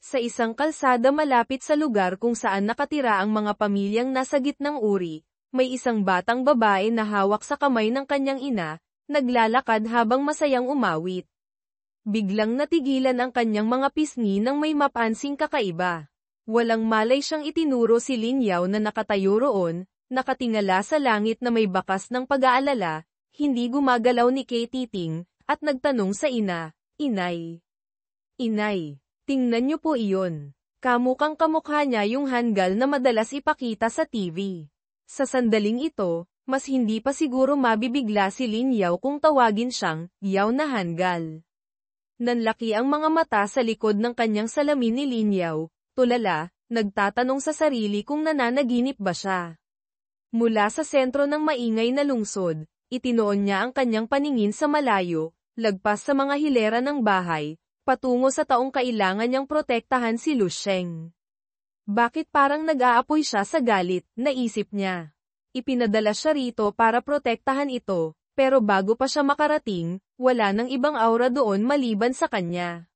Sa isang kalsada malapit sa lugar kung saan nakatira ang mga pamilyang nasa gitnang uri, may isang batang babae na hawak sa kamay ng kanyang ina, naglalakad habang masayang umawit. Biglang natigilan ang kanyang mga pisngi nang may mapansing kakaiba. Walang malay siyang itinuro si Lin Yao na nakatayo roon, nakatingala sa langit na may bakas ng pag-aalala, hindi gumagalaw ni Kay Titing, at nagtanong sa ina, "Inay. Inay. Tingnan niyo po iyon. Kamukang kamukha niya yung hanggal na madalas ipakita sa TV." Sa sandaling ito, mas hindi pa siguro mabibigla si Lin Yao kung tawagin siyang Yao na hanggal. Nanlaki ang mga mata sa likod ng kanyang salamin ni Lin Yao, tulala, nagtatanong sa sarili kung nananaginip ba siya. Mula sa sentro ng maingay na lungsod, itinoon niya ang kanyang paningin sa malayo, lagpas sa mga hilera ng bahay, patungo sa taong kailangan niyang protektahan si Lu Sheng. Bakit parang nag-aapoy siya sa galit, naisip niya. Ipinadala siya rito para protektahan ito, pero bago pa siya makarating, wala nang ibang aura doon maliban sa kanya.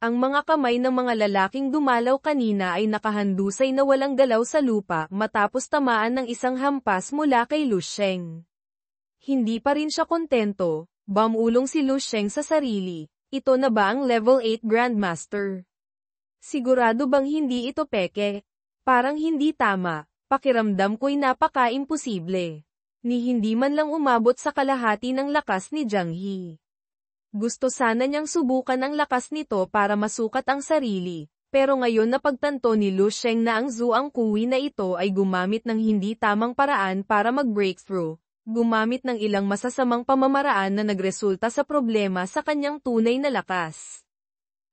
Ang mga kamay ng mga lalaking dumalaw kanina ay nakahandusay na walang galaw sa lupa matapos tamaan ng isang hampas mula kay Lu Sheng. Hindi pa rin siya kontento, bumulong si Lu Sheng sa sarili. Ito na ba ang level 8 Grandmaster? Sigurado bang hindi ito peke? Parang hindi tama, pakiramdam ko'y napaka-imposible. Ni hindi man lang umabot sa kalahati ng lakas ni Jiang He. Gusto sana niyang subukan ang lakas nito para masukat ang sarili, pero ngayon napagtanto ni Lu Sheng na ang Zhuang Kui na ito ay gumamit ng hindi tamang paraan para mag-breakthrough. Gumamit ng ilang masasamang pamamaraan na nagresulta sa problema sa kanyang tunay na lakas.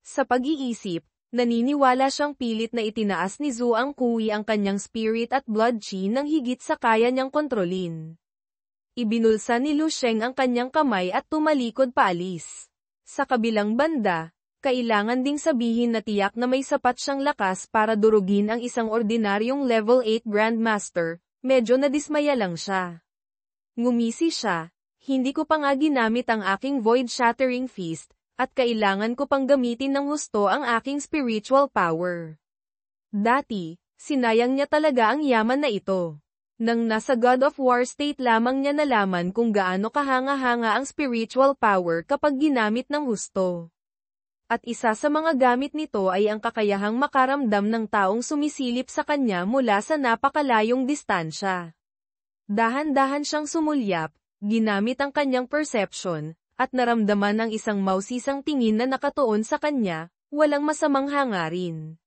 Sa pag-iisip, naniniwala siyang pilit na itinaas ni Zhuang Kui ang kanyang spirit at blood chi nang higit sa kaya niyang kontrolin. Ibinulsa ni Lu Sheng ang kanyang kamay at tumalikod paalis. Sa kabilang banda, kailangan ding sabihin na tiyak na may sapat siyang lakas para durugin ang isang ordinaryong level 8 Grandmaster, medyo nadismaya lang siya. Ngumisi siya, hindi ko pa nga ginamit ang aking Void Shattering Fist, at kailangan ko pang gamitin ng husto ang aking spiritual power. Dati, sinayang niya talaga ang yaman na ito. Nang nasa God of War state lamang niya nalaman kung gaano kahanga-hanga ang spiritual power kapag ginamit ng husto. At isa sa mga gamit nito ay ang kakayahang makaramdam ng taong sumisilip sa kanya mula sa napakalayong distansya. Dahan-dahan siyang sumulyap, ginamit ang kanyang perception, at naramdaman ang isang mausisang tingin na nakatuon sa kanya, walang masamang hangarin.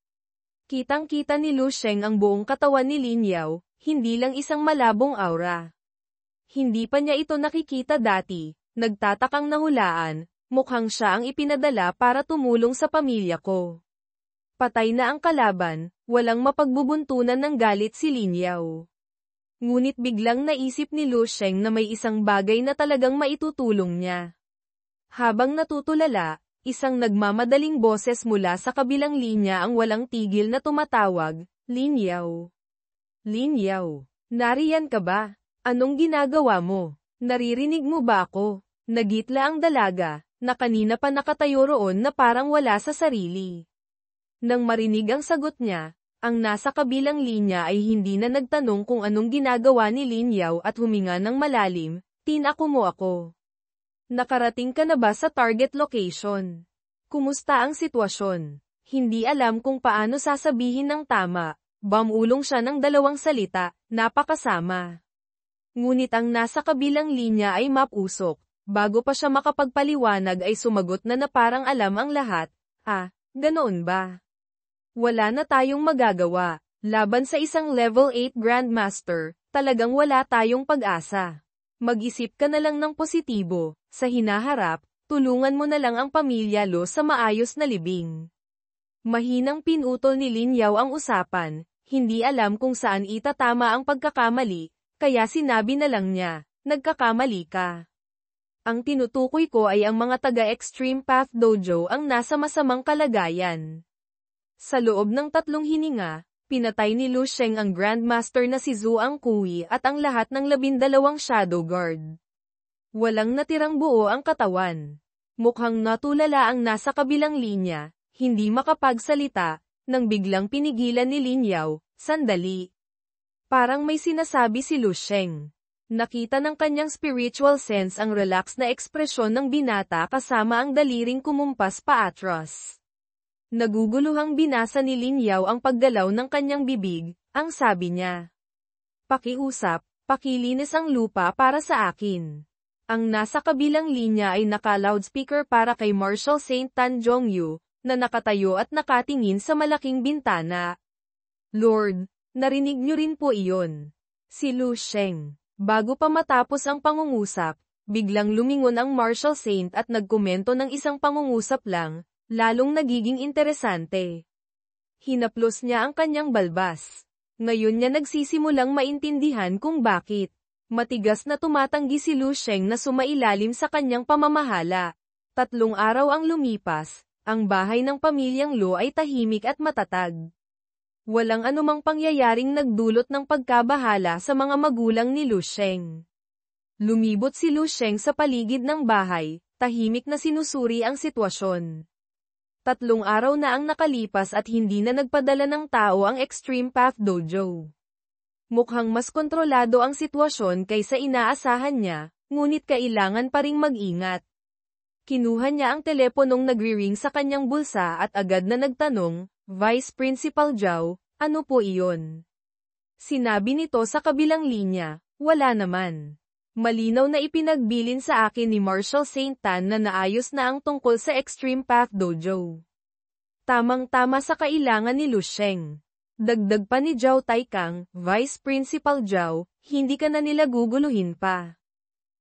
Kitang-kita ni Lu Sheng ang buong katawan ni Lin Yao, hindi lang isang malabong aura. Hindi pa niya ito nakikita dati, nagtatakang nahulaan, mukhang siya ang ipinadala para tumulong sa pamilya ko. Patay na ang kalaban, walang mapagbubuntunan ng galit si Lin Yao. Ngunit biglang naisip ni Lu Sheng na may isang bagay na talagang maitutulong niya. Habang natutulala, isang nagmamadaling boses mula sa kabilang linya ang walang tigil na tumatawag, "Lin Yao. Lin Yao, nariyan ka ba? Anong ginagawa mo? Naririnig mo ba ako?" Nagitla ang dalaga, na kanina pa nakatayo roon na parang wala sa sarili. Nang marinig ang sagot niya, ang nasa kabilang linya ay hindi na nagtanong kung anong ginagawa ni Lin Yao at huminga ng malalim, "Tinako mo ako. Nakarating ka na ba sa target location? Kumusta ang sitwasyon?" Hindi alam kung paano sasabihin ng tama, bumulong siya ng dalawang salita, "Napakasama." Ngunit ang nasa kabilang linya ay mapusok, bago pa siya makapagpaliwanag ay sumagot na parang alam ang lahat, "Ganoon ba? Wala na tayong magagawa. Laban sa isang level 8 Grandmaster, talagang wala tayong pag-asa. Mag-isip ka na lang ng positibo, sa hinaharap, tulungan mo na lang ang pamilya Lo sa maayos na libing." Mahinang pinutol ni Lin Yao ang usapan, hindi alam kung saan itatama ang pagkakamali, kaya sinabi na lang niya, "Nagkakamali ka. Ang tinutukoy ko ay ang mga taga-Extreme Path Dojo ang nasa masamang kalagayan." Sa loob ng 3 hininga, pinatay ni Lu Sheng ang Grandmaster na si Zhuang Kui at ang lahat ng 12 Shadow Guard. Walang natirang buo ang katawan. Mukhang natulala ang nasa kabilang linya, hindi makapagsalita, nang biglang pinigilan ni Lin Yao, "Sandali." Parang may sinasabi si Lu Sheng. Nakita ng kanyang spiritual sense ang relax na ekspresyon ng binata kasama ang daliring kumumpas paatras. Naguguluhang binasa ni Lin Yao ang paggalaw ng kanyang bibig, ang sabi niya. "Pakiusap, pakilinis ang lupa para sa akin." Ang nasa kabilang linya ay naka-loudspeaker para kay Marshal Saint Tan Zhongyu, na nakatayo at nakatingin sa malaking bintana. "Lord, narinig niyo rin po iyon." Si Lu Sheng. Bago pa matapos ang pangungusap, biglang lumingon ang Marshal Saint at nagkomento ng isang pangungusap lang, lalong nagiging interesante. Hinaplos niya ang kanyang balbas. Ngayon niya nagsisimulang maintindihan kung bakit. Matigas na tumatanggi si Lu Sheng na sumailalim sa kanyang pamamahala. 3 araw ang lumipas, ang bahay ng pamilyang Lu ay tahimik at matatag. Walang anumang pangyayaring nagdulot ng pagkabahala sa mga magulang ni Lu Sheng. Lumibot si Lu Sheng sa paligid ng bahay, tahimik na sinusuri ang sitwasyon. 3 araw na ang nakalipas at hindi na nagpadala ng tao ang Extreme Path Dojo. Mukhang mas kontrolado ang sitwasyon kaysa inaasahan niya, ngunit kailangan pa ring mag-ingat. Kinuha niya ang teleponong nagri-ring sa kanyang bulsa at agad na nagtanong, "Vice Principal Zhao, ano po iyon?" Sinabi nito sa kabilang linya, "Wala naman. Malinaw na ipinagbilin sa akin ni Marshal Saint Tan na naayos na ang tungkol sa Extreme Path Dojo." Tamang-tama sa kailangan ni Lu Sheng. Dagdag pa ni Zhao Taikang, "Vice Principal Zhao, hindi ka na nila guguluhin pa.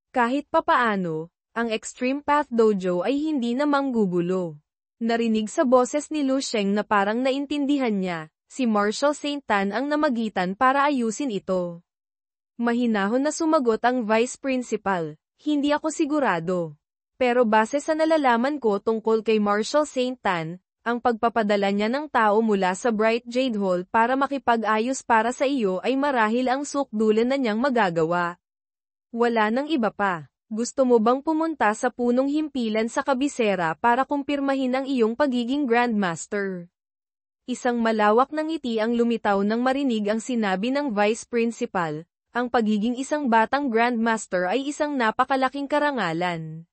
Kahit papaano, ang Extreme Path Dojo ay hindi na manggugulo." Narinig sa boses ni Lu Sheng na parang naintindihan niya, si Marshal Saint Tan ang namagitan para ayusin ito. Mahinahon na sumagot ang Vice Principal, "Hindi ako sigurado. Pero base sa nalalaman ko tungkol kay Marshal Saint Tan, ang pagpapadala niya ng tao mula sa Bright Jade Hall para makipag-ayos para sa iyo ay marahil ang sukdulan na niyang magagawa. Wala nang iba pa. Gusto mo bang pumunta sa punong himpilan sa kabisera para kumpirmahin ang iyong pagiging Grandmaster?" Isang malawak na ngiti ang lumitaw nang marinig ang sinabi ng Vice Principal, "Ang pagiging isang batang Grandmaster ay isang napakalaking karangalan."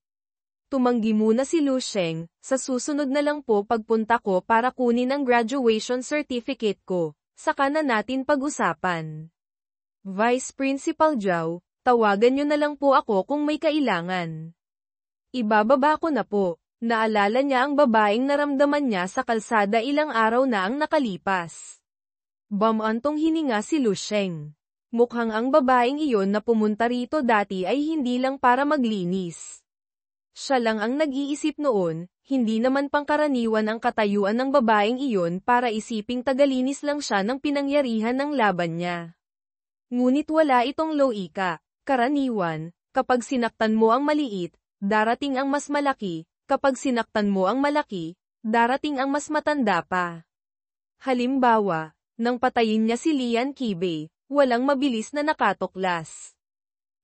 Tumanggi muna si Lu Sheng, "Sa susunod na lang po pagpunta ko para kunin ang graduation certificate ko, saka na natin pag-usapan." "Vice Principal Zhao, tawagan niyo na lang po ako kung may kailangan." "Ibababa ko na po." Naalala niya ang babaeng naramdaman niya sa kalsada ilang araw na ang nakalipas. Bumantong hininga si Lu Sheng. Mukhang ang babaeng iyon na pumunta rito dati ay hindi lang para maglinis. Siya lang ang nag-iisip noon, hindi naman pangkaraniwan ang katayuan ng babaeng iyon para isiping tagalinis lang siya ng pinangyarihan ng laban niya. Ngunit wala itong loika. Karaniwan, kapag sinaktan mo ang maliit, darating ang mas malaki, kapag sinaktan mo ang malaki, darating ang mas matanda pa. Halimbawa, nang patayin niya si Lian Qibei, walang mabilis na nakatuklas.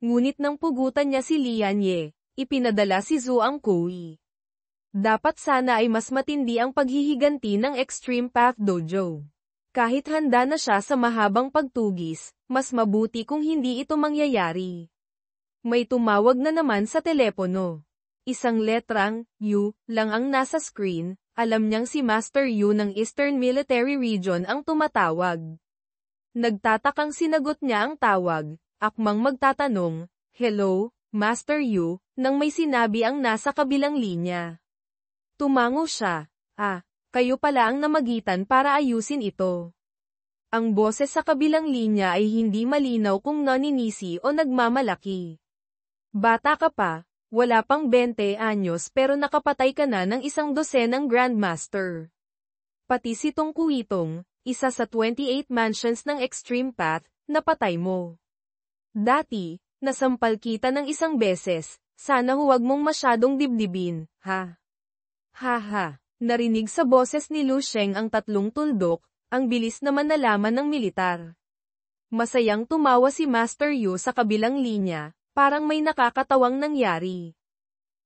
Ngunit nang pugutan niya si Lian Ye, ipinadala si Zhu Angkui. Dapat sana ay mas matindi ang paghihiganti ng Extreme Path Dojo. Kahit handa na siya sa mahabang pagtugis, mas mabuti kung hindi ito mangyayari. May tumawag na naman sa telepono. Isang letrang, U, lang ang nasa screen, alam niyang si Master Yu ng Eastern Military Region ang tumatawag. Nagtatakang sinagot niya ang tawag, akmang magtatanong, "Hello, Master Yu," nang may sinabi ang nasa kabilang linya. Tumango siya, "Kayo pala ang namagitan para ayusin ito." Ang boses sa kabilang linya ay hindi malinaw kung naninisi o nagmamalaki. "Bata ka pa, wala pang 20 anyos pero nakapatay ka na ng 12 Grandmaster. Pati si Tong Kuitong, isa sa 28 mansions ng Extreme Path, napatay mo. Dati, nasampal kita ng 1 beses, sana huwag mong masyadong dibdibin, ha?" "Ha. Narinig sa boses ni Lu Sheng ang 3 tuldok, ang bilis naman nalaman ng militar. Masayang tumawa si Master Yu sa kabilang linya, parang may nakakatawang nangyari.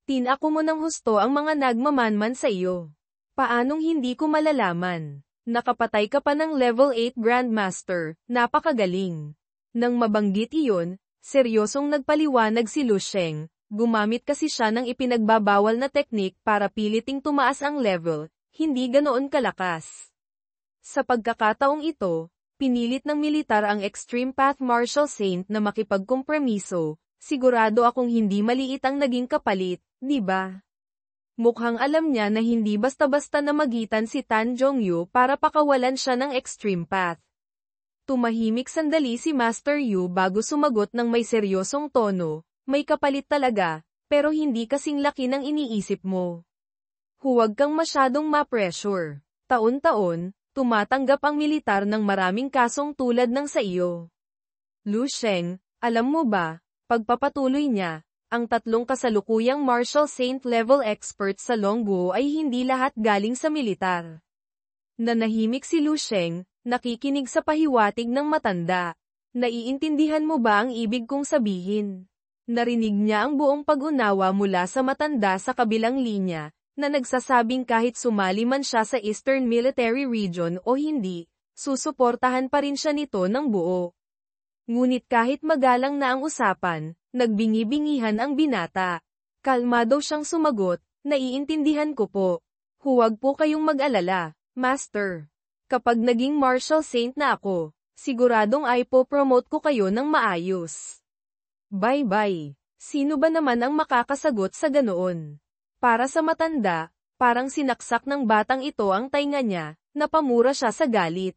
"Tinako mo ng husto ang mga nagmamanman sa iyo. Paanong hindi ko malalaman? Nakapatay ka pa ng level 8 Grandmaster, napakagaling. Nang mabanggit iyon, seryosong nagpaliwanag si Lu Sheng, gumamit kasi siya ng ipinagbabawal na teknik para piliting tumaas ang level, hindi ganoon kalakas. Sa pagkakataong ito, pinilit ng militar ang Extreme Path Martial Saint na makipagkompromiso, sigurado akong hindi maliit ang naging kapalit, di ba? Mukhang alam niya na hindi basta-basta na magitan si Tan Zhongyu para pakawalan siya ng Extreme Path. Tumahimik sandali si Master Yu bago sumagot ng may seryosong tono, may kapalit talaga, pero hindi kasing laki ng iniisip mo. Huwag kang masyadong ma-pressure. Taon-taon, tumatanggap ang militar ng maraming kasong tulad ng sa iyo. Lu Sheng, alam mo ba, pagpapatuloy niya, ang tatlong kasalukuyang Martial Saint level expert sa Longguo ay hindi lahat galing sa militar. Nanahimik si Lu Sheng, nakikinig sa pahiwatig ng matanda. Naiintindihan mo ba ang ibig kong sabihin? Narinig niya ang buong pag-unawa mula sa matanda sa kabilang linya, na nagsasabing kahit sumali man siya sa Eastern Military Region o hindi, susuportahan pa rin siya nito ng buo. Ngunit kahit magalang na ang usapan, nagbingi-bingihan ang binata. Kalmado siyang sumagot, naiintindihan ko po. Huwag po kayong mag-alala, Master. Kapag naging Martial Saint na ako, siguradong ay po-promote ko kayo ng maayos. Bye-bye. Sino ba naman ang makakasagot sa ganoon? Para sa matanda, parang sinaksak ng batang ito ang tainga niya, napamura siya sa galit.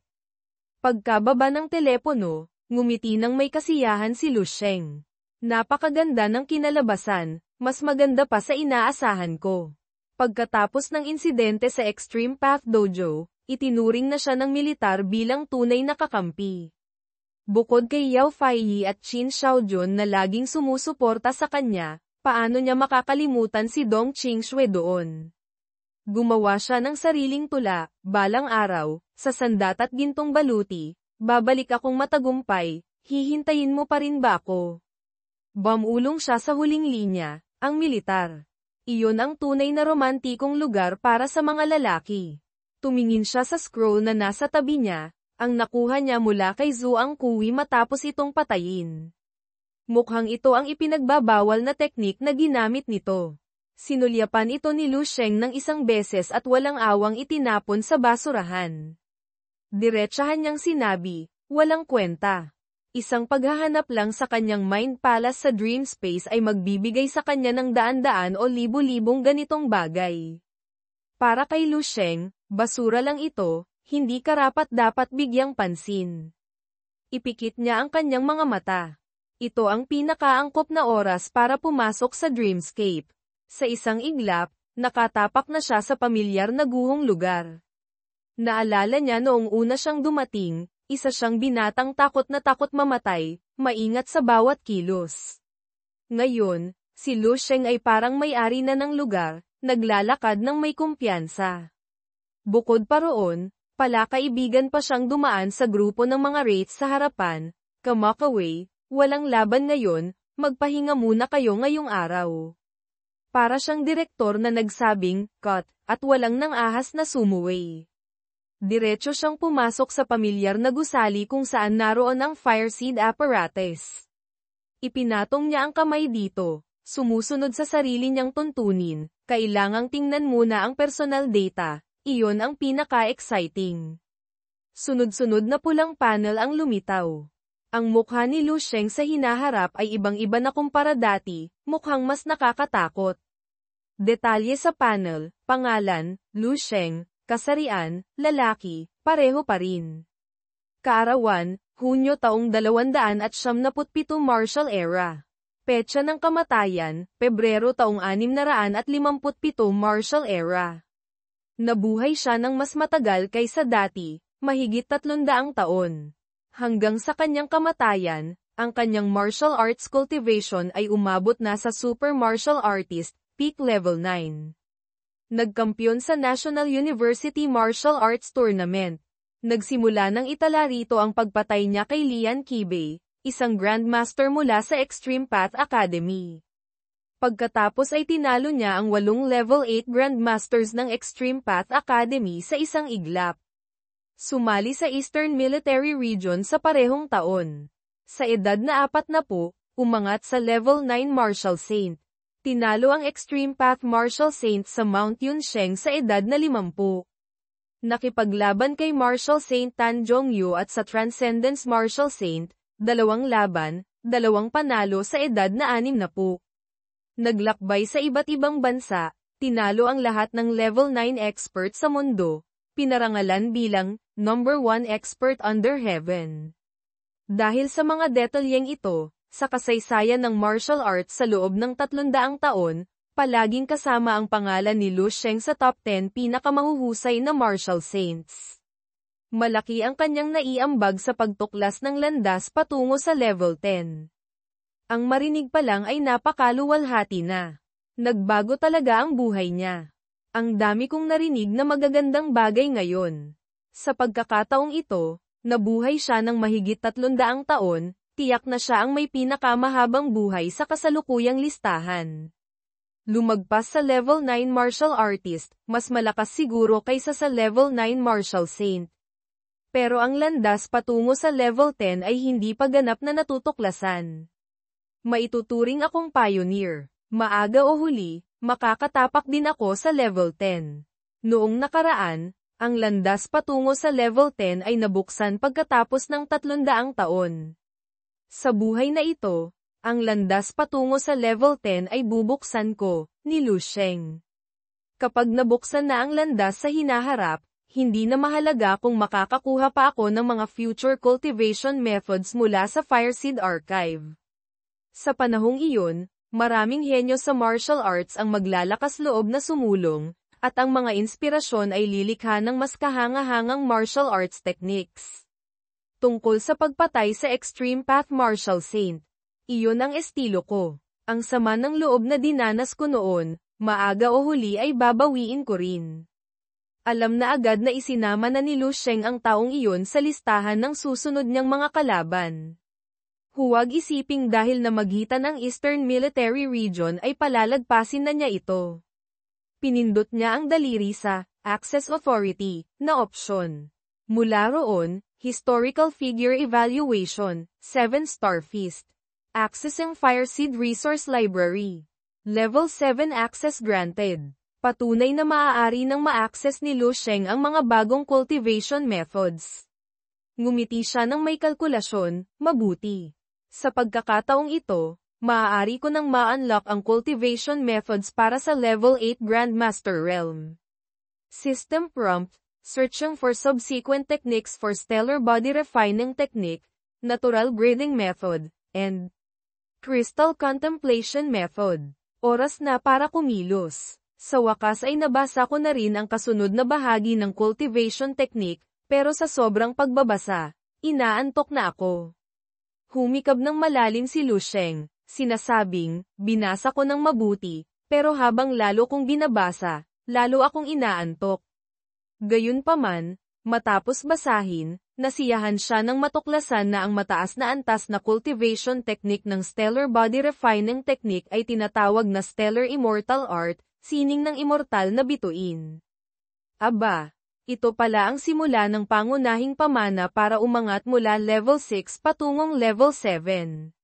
Pagkababa ng telepono, ngumiti ng may kasiyahan si Lu Sheng. Napakaganda ng kinalabasan, mas maganda pa sa inaasahan ko. Pagkatapos ng insidente sa Extreme Path Dojo, itinuring na siya ng militar bilang tunay na kakampi. Bukod kay Yao Feiyi at Qin Xiaojun na laging sumusuporta sa kanya, paano niya makakalimutan si Dong Qingxue doon? Gumawa siya ng sariling tula, balang araw, sa sandat at gintong baluti, babalik akong matagumpay, hihintayin mo pa rin ba ako? Bumulong siya sa huling linya, ang militar. Iyon ang tunay na romantikong lugar para sa mga lalaki. Tumingin siya sa scroll na nasa tabi niya, ang nakuha niya mula kay Zhu Ang Kui matapos itong patayin. Mukhang ito ang ipinagbabawal na teknik na ginamit nito. Sinulyapan ito ni Lu Sheng ng isang beses at walang awang itinapon sa basurahan. Diretsahan niyang sinabi, walang kwenta. Isang paghahanap lang sa kanyang Mind Palace sa Dream Space ay magbibigay sa kanya ng daan-daan o libu-libong ganitong bagay. Para kay Lu Sheng, basura lang ito, hindi karapat-dapat bigyang pansin. Ipikit niya ang kanyang mga mata. Ito ang pinakaangkop na oras para pumasok sa Dreamscape. Sa isang iglap, nakatapak na siya sa pamilyar na guhong lugar. Naalala niya noong una siyang dumating, isa siyang binatang takot na takot mamatay, maingat sa bawat kilos. Ngayon, si Lu Sheng ay parang may-ari na ng lugar, naglalakad ng may kumpiyansa. Bukod pa roon, palakaibigan pa siyang dumaan sa grupo ng mga wraiths sa harapan, kamakaway, walang laban ngayon, magpahinga muna kayo ngayong araw. Para siyang direktor na nagsabing, cut, at walang nang ahas na sumuway. Diretso siyang pumasok sa pamilyar na gusali kung saan naroon ang fire seed apparatus. Ipinatong niya ang kamay dito, sumusunod sa sarili niyang tuntunin, kailangang tingnan muna ang personal data, iyon ang pinaka-exciting. Sunod-sunod na pulang panel ang lumitaw. Ang mukha ni Lu Sheng sa hinaharap ay ibang-iba na kumpara dati, mukhang mas nakakatakot. Detalye sa panel, pangalan, Lu Sheng, kasarian, lalaki, pareho pa rin. Kaarawan, Hunyo taong 297 Martial Era. Petsa ng kamatayan, Pebrero taong 657 Martial Era. Nabuhay siya ng mas matagal kaysa dati, mahigit 300 taon. Hanggang sa kanyang kamatayan, ang kanyang martial arts cultivation ay umabot na sa Super Martial Artist, Peak Level 9. Nagkampiyon sa National University Martial Arts Tournament. Nagsimula ng itala rito ang pagpatay niya kay Lian Qibei, isang Grandmaster mula sa Extreme Path Academy. Pagkatapos ay tinalo niya ang 8 Level 8 Grandmasters ng Extreme Path Academy sa isang iglap. Sumali sa Eastern Military Region sa parehong taon. Sa edad na 40, umangat sa Level 9 Martial Saint. Tinalo ang Extreme Path Martial Saint sa Mount Yunsheng sa edad na 50. Nakipaglaban kay Martial Saint Tan Zhongyu at sa Transcendence Martial Saint, 2 laban, 2 panalo sa edad na 60. Naglakbay sa iba't ibang bansa, tinalo ang lahat ng Level 9 expert sa mundo, pinarangalan bilang number 1 expert under heaven. Dahil sa mga detalyeng ito, sa kasaysayan ng martial arts sa loob ng 300 taon, palaging kasama ang pangalan ni Lu Sheng sa top 10 pinakamahuhusay na martial saints. Malaki ang kanyang naiambag sa pagtuklas ng landas patungo sa Level 10. Ang marinig pa lang ay napakaluwalhati na. Nagbago talaga ang buhay niya. Ang dami kong narinig na magagandang bagay ngayon. Sa pagkakataong ito, nabuhay siya ng mahigit 300 taon, tiyak na siya ang may pinakamahabang buhay sa kasalukuyang listahan. Lumagpas sa Level 9 martial artist, mas malakas siguro kaysa sa Level 9 martial saint. Pero ang landas patungo sa Level 10 ay hindi pa ganap na natutuklasan. Maituturing akong pioneer. Maaga o huli, makakatapak din ako sa Level 10. Noong nakaraan, ang landas patungo sa Level 10 ay nabuksan pagkatapos ng 300 taon. Sa buhay na ito, ang landas patungo sa Level 10 ay bubuksan ko, ni Lu Sheng. Kapag nabuksan na ang landas sa hinaharap, hindi na mahalaga kung makakakuha pa ako ng mga future cultivation methods mula sa Fireseed Archive. Sa panahong iyon, maraming henyo sa martial arts ang maglalakas loob na sumulong, at ang mga inspirasyon ay lilikha ng mas kahanga-hangang martial arts techniques. Tungkol sa pagpatay sa Extreme Path Martial Saint, iyon ang estilo ko. Ang sama ng loob na dinanas ko noon, maaga o huli ay babawiin ko rin. Alam na agad na isinama na ni Lu Sheng ang taong iyon sa listahan ng susunod niyang mga kalaban. Huwag isiping dahil na magitan ang Eastern Military Region ay palalagpasin na niya ito. Pinindot niya ang daliri sa Access Authority na opsyon. Mula roon, Historical Figure Evaluation, 7-star Feast. Accessing Fireseed Resource Library. Level 7 Access Granted. Patunay na maaari nang ma-access ni Lu Sheng ang mga bagong cultivation methods. Ngumiti siya ng may kalkulasyon, mabuti. Sa pagkakataong ito, maaari ko nang ma-unlock ang cultivation methods para sa Level 8 Grandmaster Realm. System Prompt, Searching for Subsequent Techniques for Stellar Body Refining Technique, Natural Grading Method, and Crystal Contemplation Method. Oras na para kumilos. Sa wakas ay nabasa ko na rin ang kasunod na bahagi ng cultivation technique, pero sa sobrang pagbabasa, inaantok na ako. Humikab ng malalim si Lu Sheng, sinasabing, binasa ko ng mabuti, pero habang lalo kong binabasa, lalo akong inaantok. Gayunpaman, matapos basahin, nasiyahan siya ng matuklasan na ang mataas na antas na cultivation technique ng Stellar Body Refining Technique ay tinatawag na Stellar Immortal Art, sining ng immortal na bituin. Aba! Ito pala ang simula ng pangunahing pamana para umangat mula Level 6 patungong Level 7.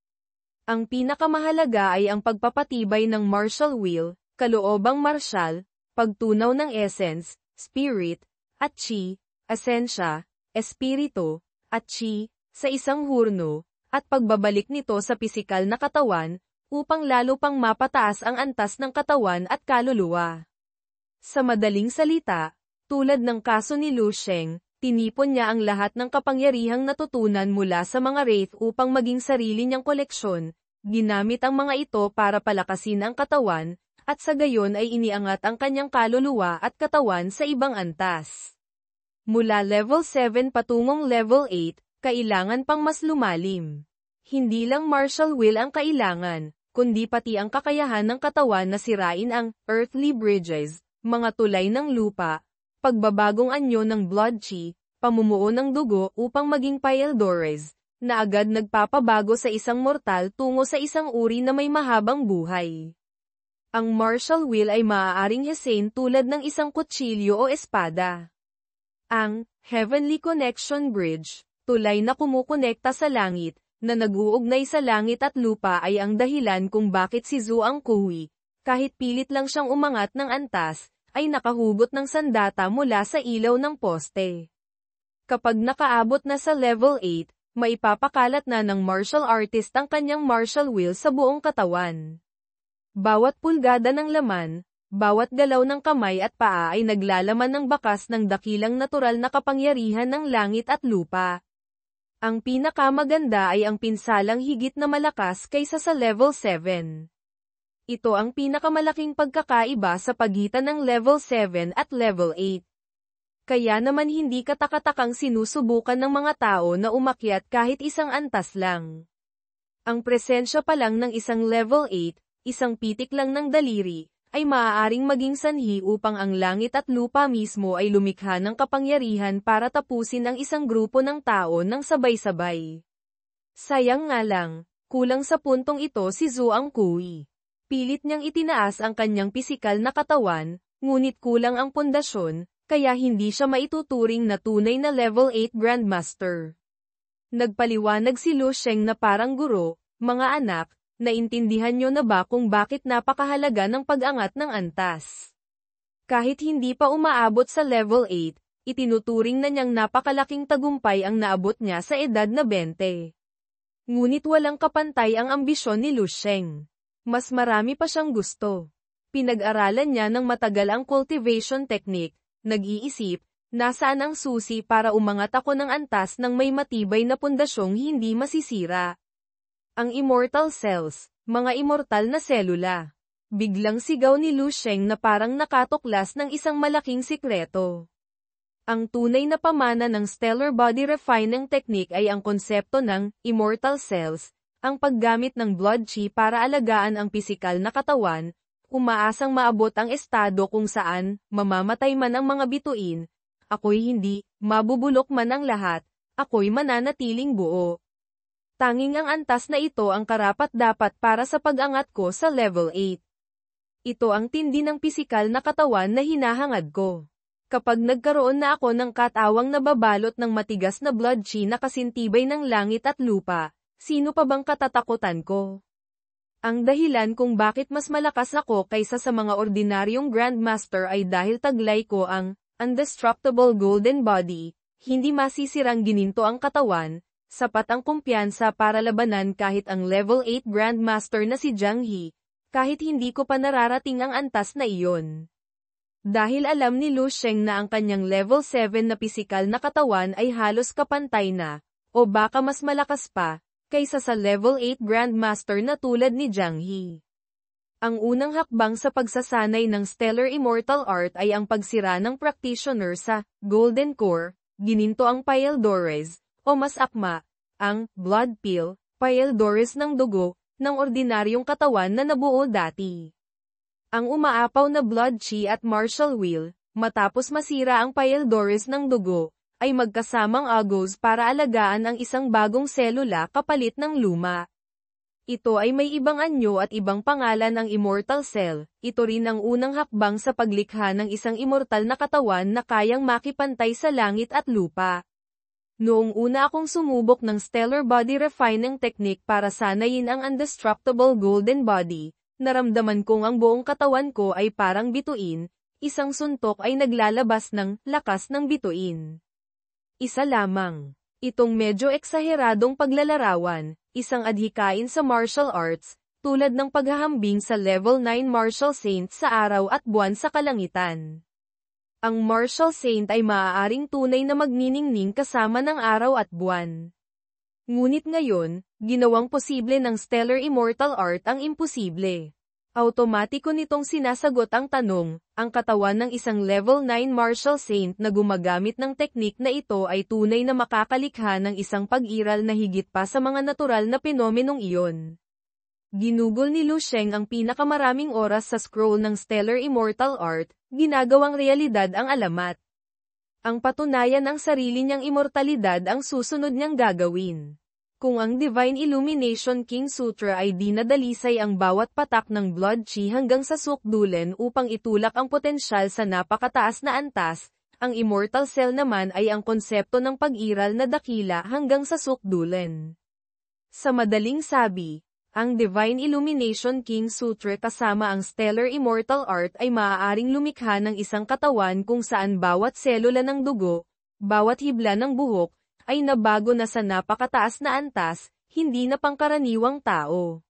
Ang pinakamahalaga ay ang pagpapatibay ng martial will, kaloobang martial, pagtunaw ng essence, spirit, at chi, asensya, espiritu, at chi, sa isang hurno, at pagbabalik nito sa pisikal na katawan, upang lalo pang mapataas ang antas ng katawan at kaluluwa. Sa madaling salita, tulad ng kaso ni Lu Sheng, tinipon niya ang lahat ng kapangyarihang natutunan mula sa mga wraith upang maging sarili niyang koleksyon, ginamit ang mga ito para palakasin ang katawan, at sa gayon ay iniangat ang kanyang kaluluwa at katawan sa ibang antas. Mula Level 7 patungong Level 8, kailangan pang mas lumalim. Hindi lang martial will ang kailangan, kundi pati ang kakayahan ng katawan na sirain ang earthly bridges, mga tulay ng lupa, pagbabagong anyo ng blood chi, pamumuo ng dugo upang maging Paeldores, na agad nagpapabago sa isang mortal tungo sa isang uri na may mahabang buhay. Ang martial wheel ay maaaring hesain tulad ng isang kutsilyo o espada. Ang Heavenly Connection Bridge, tulay na kumukonekta sa langit, na nag-uugnay sa langit at lupa ay ang dahilan kung bakit si Zhuang Kui, kahit pilit lang siyang umangat ng antas, ay nakahugot ng sandata mula sa ilaw ng poste. Kapag nakaabot na sa level 8, maipapakalat na ng martial artist ang kanyang martial wheel sa buong katawan. Bawat pulgada ng laman, bawat galaw ng kamay at paa ay naglalaman ng bakas ng dakilang natural na kapangyarihan ng langit at lupa. Ang pinakamaganda ay ang pinsalang higit na malakas kaysa sa level 7. Ito ang pinakamalaking pagkakaiba sa pagitan ng level 7 at level 8. Kaya naman hindi katakatakang sinusubukan ng mga tao na umakyat kahit isang antas lang. Ang presensya pa lang ng isang level 8, isang pitik lang ng daliri, ay maaaring maging sanhi upang ang langit at lupa mismo ay lumikha ng kapangyarihan para tapusin ang isang grupo ng tao ng sabay-sabay. Sayang nga lang, kulang sa puntong ito si Zhuang Kui. Pilit niyang itinaas ang kanyang pisikal na katawan, ngunit kulang ang pundasyon, kaya hindi siya maituturing na tunay na level 8 Grandmaster. Nagpaliwanag si Lu Sheng na parang guro, mga anak, naintindihan niyo na ba kung bakit napakahalaga ng pag-angat ng antas? Kahit hindi pa umaabot sa level 8, itinuturing na niyang napakalaking tagumpay ang naabot niya sa edad na 20. Ngunit walang kapantay ang ambisyon ni Lu Sheng. Mas marami pa siyang gusto. Pinag-aralan niya ng matagal ang cultivation technique, nag-iisip, nasaan ang susi para umangat ako ng antas ng may matibay na pundasyong hindi masisira. Ang immortal cells, mga immortal na selula. Biglang sigaw ni Lu Sheng na parang nakatuklas ng isang malaking sikreto. Ang tunay na pamana ng stellar body refining technique ay ang konsepto ng immortal cells, ang paggamit ng blood chi para alagaan ang pisikal na katawan, umaasang maabot ang estado kung saan, mamamatay man ang mga bituin, ako'y hindi, mabubulok man ang lahat, ako'y mananatiling buo. Tanging ang antas na ito ang karapat-dapat para sa pag-angat ko sa level 8. Ito ang tindi ng pisikal na katawan na hinahangad ko. Kapag nagkaroon na ako ng katawang nababalot ng matigas na blood chi na kasintibay ng langit at lupa, sino pa bang katatakutan ko? Ang dahilan kung bakit mas malakas ako kaysa sa mga ordinaryong Grandmaster ay dahil taglay ko ang Indestructible Golden Body, hindi masisirang gininto ang katawan, sapat ang kumpiyansa para labanan kahit ang level 8 Grandmaster na si Jiang He, kahit hindi ko pa nararating ang antas na iyon. Dahil alam ni Lu Sheng na ang kanyang level 7 na pisikal na katawan ay halos kapantay na, o baka mas malakas pa, kaysa sa level 8 Grandmaster na tulad ni Jiang He. Ang unang hakbang sa pagsasanay ng Stellar Immortal Art ay ang pagsira ng practitioner sa Golden Core, gininto ang Pyldores, o mas akma, ang blood pill, Pyldores ng dugo, ng ordinaryong katawan na nabuo dati. Ang umaapaw na blood chi at martial wheel, matapos masira ang Pyldores ng dugo, ay magkasamang agos para alagaan ang isang bagong selula kapalit ng luma. Ito ay may ibang anyo at ibang pangalan ang immortal cell, ito rin ang unang hakbang sa paglikha ng isang immortal na katawan na kayang makipantay sa langit at lupa. Noong una akong sumubok ng stellar body refining technique para sanayin ang indestructible golden body, naramdaman kong ang buong katawan ko ay parang bituin, isang suntok ay naglalabas ng lakas ng bituin. Isa lamang. Itong medyo eksaheradong paglalarawan, isang adhikain sa martial arts, tulad ng paghahambing sa level 9 martial saint sa araw at buwan sa kalangitan. Ang martial saint ay maaaring tunay na magniningning kasama ng araw at buwan. Ngunit ngayon, ginawang posible ng stellar immortal art ang imposible. Automatiko nitong sinasagot ang tanong, ang katawan ng isang level 9 martial saint na gumagamit ng teknik na ito ay tunay na makakalikha ng isang pag-iral na higit pa sa mga natural na penomenong iyon. Ginugol ni Lu Sheng ang pinakamaraming oras sa scroll ng Stellar Immortal Art, ginagawang realidad ang alamat. Ang patunayan ng sarili niyang immortalidad ang susunod niyang gagawin. Kung ang Divine Illumination King Sutra ay dinadalisay ang bawat patak ng blood chi hanggang sa sukdulan upang itulak ang potensyal sa napakataas na antas, ang Immortal Cell naman ay ang konsepto ng pag-iral na dakila hanggang sa sukdulan. Sa madaling sabi, ang Divine Illumination King Sutra kasama ang Stellar Immortal Art ay maaaring lumikha ng isang katawan kung saan bawat selula ng dugo, bawat hibla ng buhok, ay nabago na sa napakataas na antas, hindi na pangkaraniwang tao.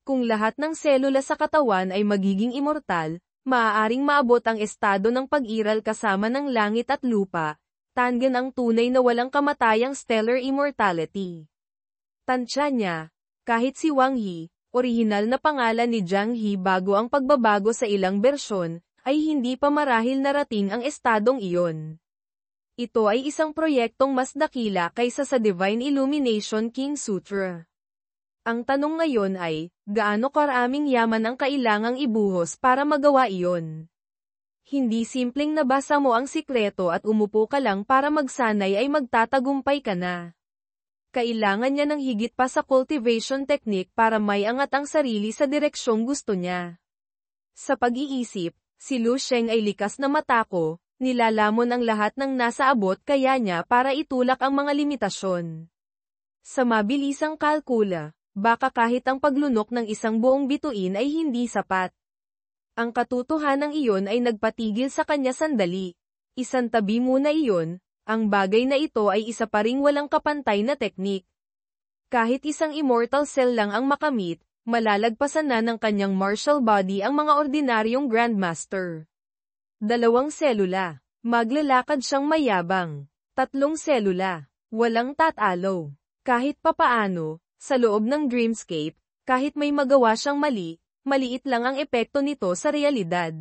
Kung lahat ng selula sa katawan ay magiging immortal, maaaring maabot ang estado ng pag-iral kasama ng langit at lupa, tangan ang tunay na walang kamatayang stellar immortality. Tansya niya, kahit si Wang Yi, orihinal na pangalan ni Jiang He bago ang pagbabago sa ilang bersyon, ay hindi pa marahil narating ang estadong iyon. Ito ay isang proyektong mas dakila kaysa sa Divine Illumination King Sutra. Ang tanong ngayon ay, gaano karaming yaman ang kailangang ibuhos para magawa iyon? Hindi simpleng nabasa mo ang sikreto at umupo ka lang para magsanay ay magtatagumpay ka na. Kailangan niya ng higit pa sa cultivation technique para may angat ang sarili sa direksyong gusto niya. Sa pag-iisip, si Lu Sheng ay likas na matako, nilalamon ang lahat ng nasa abot kaya niya para itulak ang mga limitasyon. Sa mabilisang kalkula, baka kahit ang paglunok ng isang buong bituin ay hindi sapat. Ang katotohanan iyon ay nagpatigil sa kanya sandali. Isantabi muna iyon, ang bagay na ito ay isa pa ring walang kapantay na teknik. Kahit isang immortal cell lang ang makamit, malalagpasan na ng kanyang martial body ang mga ordinaryong grandmaster. 2 selula. Maglalakad siyang mayabang. 3 selula. Walang tatalo. Kahit papaano, sa loob ng dreamscape, kahit may magawa siyang mali, maliit lang ang epekto nito sa realidad.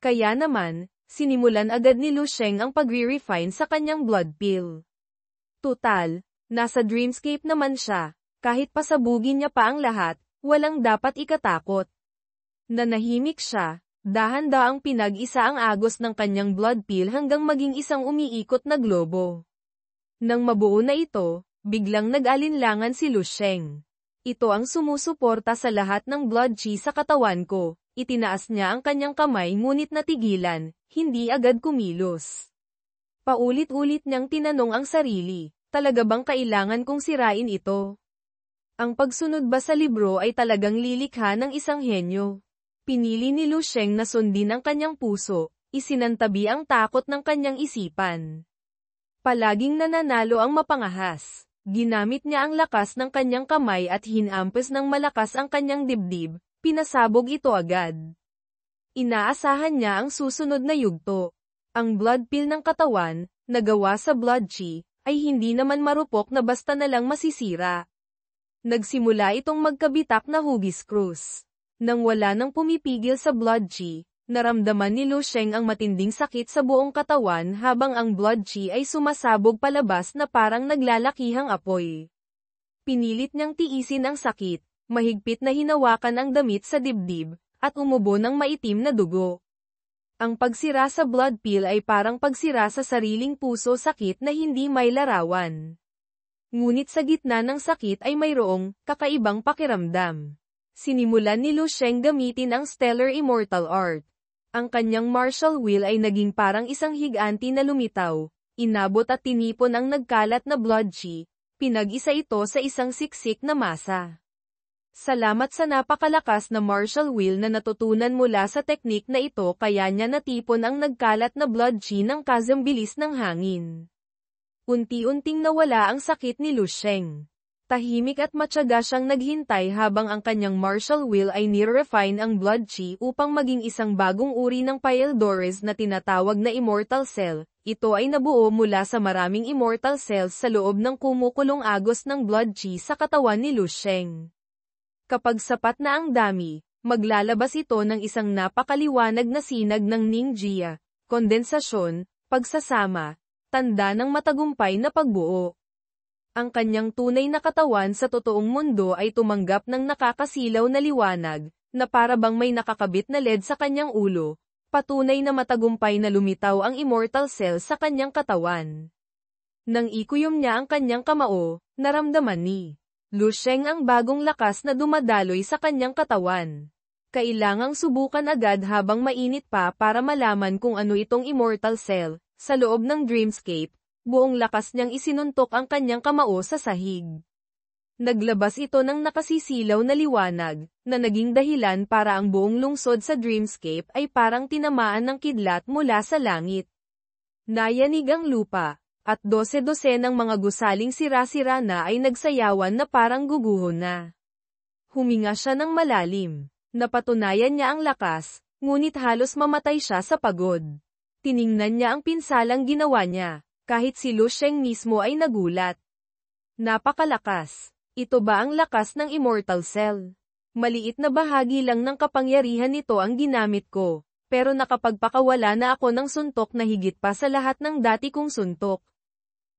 Kaya naman, sinimulan agad ni Lu Sheng ang pagre-refine sa kanyang blood pill. Tutal, nasa dreamscape naman siya, kahit pasabugin niya pa ang lahat, walang dapat ikatakot. Nanahimik siya, dahan-daang pinag-isa ang agos ng kanyang blood pill hanggang maging isang umiikot na globo. Nang mabuo na ito, biglang nag-alinlangan si Lu Sheng. Ito ang sumusuporta sa lahat ng blood chi sa katawan ko. Itinaas niya ang kanyang kamay ngunit natigilan, hindi agad kumilos. Paulit-ulit niyang tinanong ang sarili, talaga bang kailangan kong sirain ito? Ang pagsunod ba sa libro ay talagang lilikha ng isang henyo? Pinili ni Lu Sheng na sundin ang kanyang puso, isinantabi ang takot ng kanyang isipan. Palaging nananalo ang mapangahas. Ginamit niya ang lakas ng kanyang kamay at hinampas ng malakas ang kanyang dibdib, pinasabog ito agad. Inaasahan niya ang susunod na yugto. Ang blood pill ng katawan, nagawa sa blood chi, ay hindi naman marupok na basta na lang masisira. Nagsimula itong magkabitak na hugis krus. Nang wala nang pumipigil sa blood chi, naramdaman ni Lu Sheng ang matinding sakit sa buong katawan habang ang blood chi ay sumasabog palabas na parang naglalakihang apoy. Pinilit niyang tiisin ang sakit, mahigpit na hinawakan ang damit sa dibdib, at umubo ng maitim na dugo. Ang pagsira sa blood pill ay parang pagsira sa sariling puso sakit na hindi may larawan. Ngunit sa gitna ng sakit ay mayroong kakaibang pakiramdam. Sinimulan ni Lu Sheng gamitin ang Stellar Immortal Art. Ang kanyang martial will ay naging parang isang higanti na lumitaw, inabot at tinipon ang nagkalat na blood chi, pinag-isa ito sa isang siksik na masa. Salamat sa napakalakas na martial will na natutunan mula sa teknik na ito kaya niya natipon ang nagkalat na blood chi ng kasabilis ng hangin. Unti-unting nawala ang sakit ni Lu Sheng. Tahimik at matyaga siyang naghintay habang ang kanyang martial will ay nire-refine ang blood chi upang maging isang bagong uri ng Paeldores na tinatawag na Immortal Cell. Ito ay nabuo mula sa maraming Immortal Cells sa loob ng kumukulong agos ng blood chi sa katawan ni Lu Sheng. Kapag sapat na ang dami, maglalabas ito ng isang napakaliwanag na sinag ng Ningjia, kondensasyon, pagsasama, tanda ng matagumpay na pagbuo. Ang kanyang tunay na katawan sa totoong mundo ay tumanggap ng nakakasilaw na liwanag, na para bang may nakakabit na LED sa kanyang ulo, patunay na matagumpay na lumitaw ang immortal cell sa kanyang katawan. Nang ikuyom niya ang kanyang kamao, naramdaman ni Lu Sheng ang bagong lakas na dumadaloy sa kanyang katawan. Kailangang subukan agad habang mainit pa para malaman kung ano itong Immortal Cell. Sa loob ng Dreamscape, buong lakas niyang isinuntok ang kanyang kamao sa sahig. Naglabas ito ng nakasisilaw na liwanag, na naging dahilan para ang buong lungsod sa Dreamscape ay parang tinamaan ng kidlat mula sa langit. Nayanig ang lupa, at 12 ng mga gusaling sira-sira na ay nagsayawan na parang guguhon na. Huminga siya ng malalim. Napatunayan niya ang lakas, ngunit halos mamatay siya sa pagod. Tiningnan niya ang pinsalang ginawa niya, kahit si Lu Sheng mismo ay nagulat. Napakalakas. Ito ba ang lakas ng Immortal Cell? Maliit na bahagi lang ng kapangyarihan nito ang ginamit ko, pero nakapagpakawala na ako ng suntok na higit pa sa lahat ng dati kong suntok.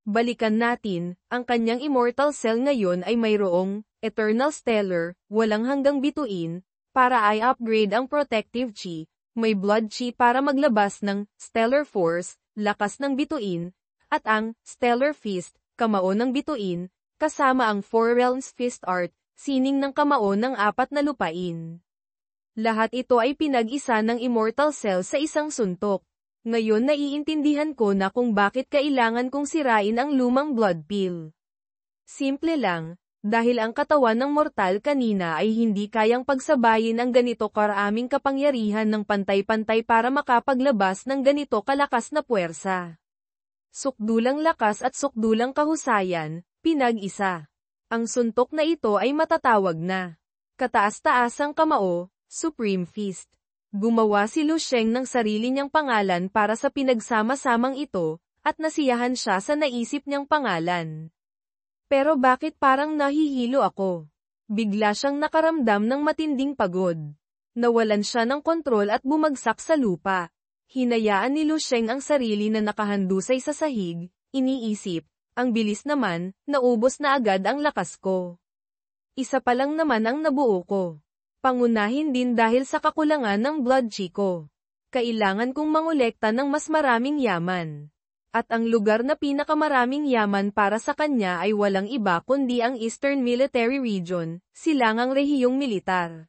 Balikan natin, ang kanyang Immortal Cell ngayon ay mayroong Eternal Stellar, walang hanggang bituin, para i-upgrade ang Protective Chi, may Blood Chi para maglabas ng Stellar Force, lakas ng bituin, at ang Stellar Fist, kamao ng bituin, kasama ang Four Realms Fist Art, sining ng kamao ng 4 na lupain. Lahat ito ay pinag-isa ng Immortal Cell sa isang suntok. Ngayon naiintindihan ko na kung bakit kailangan kong sirain ang lumang blood pill. Simple lang, dahil ang katawan ng mortal kanina ay hindi kayang pagsabayin ang ganito karaming kapangyarihan ng pantay-pantay para makapaglabas ng ganito kalakas na puwersa. Sukdulang lakas at sukdulang kahusayan, pinag-isa. Ang suntok na ito ay matatawag na kataas-taasang kamao, Supreme Fist. Gumawa si Lu Sheng ng sarili niyang pangalan para sa pinagsama-samang ito, at nasiyahan siya sa naisip niyang pangalan. Pero bakit parang nahihilo ako? Bigla siyang nakaramdam ng matinding pagod. Nawalan siya ng kontrol at bumagsak sa lupa. Hinayaan ni Lu Sheng ang sarili na nakahandusay sa sahig, iniisip, ang bilis naman, naubos na agad ang lakas ko. Isa pa lang naman ang nabuo ko. Pangunahin din dahil sa kakulangan ng blood chi ko. Kailangan kong mangolekta ng mas maraming yaman. At ang lugar na pinakamaraming yaman para sa kanya ay walang iba kundi ang Eastern Military Region, silangang rehiyong militar.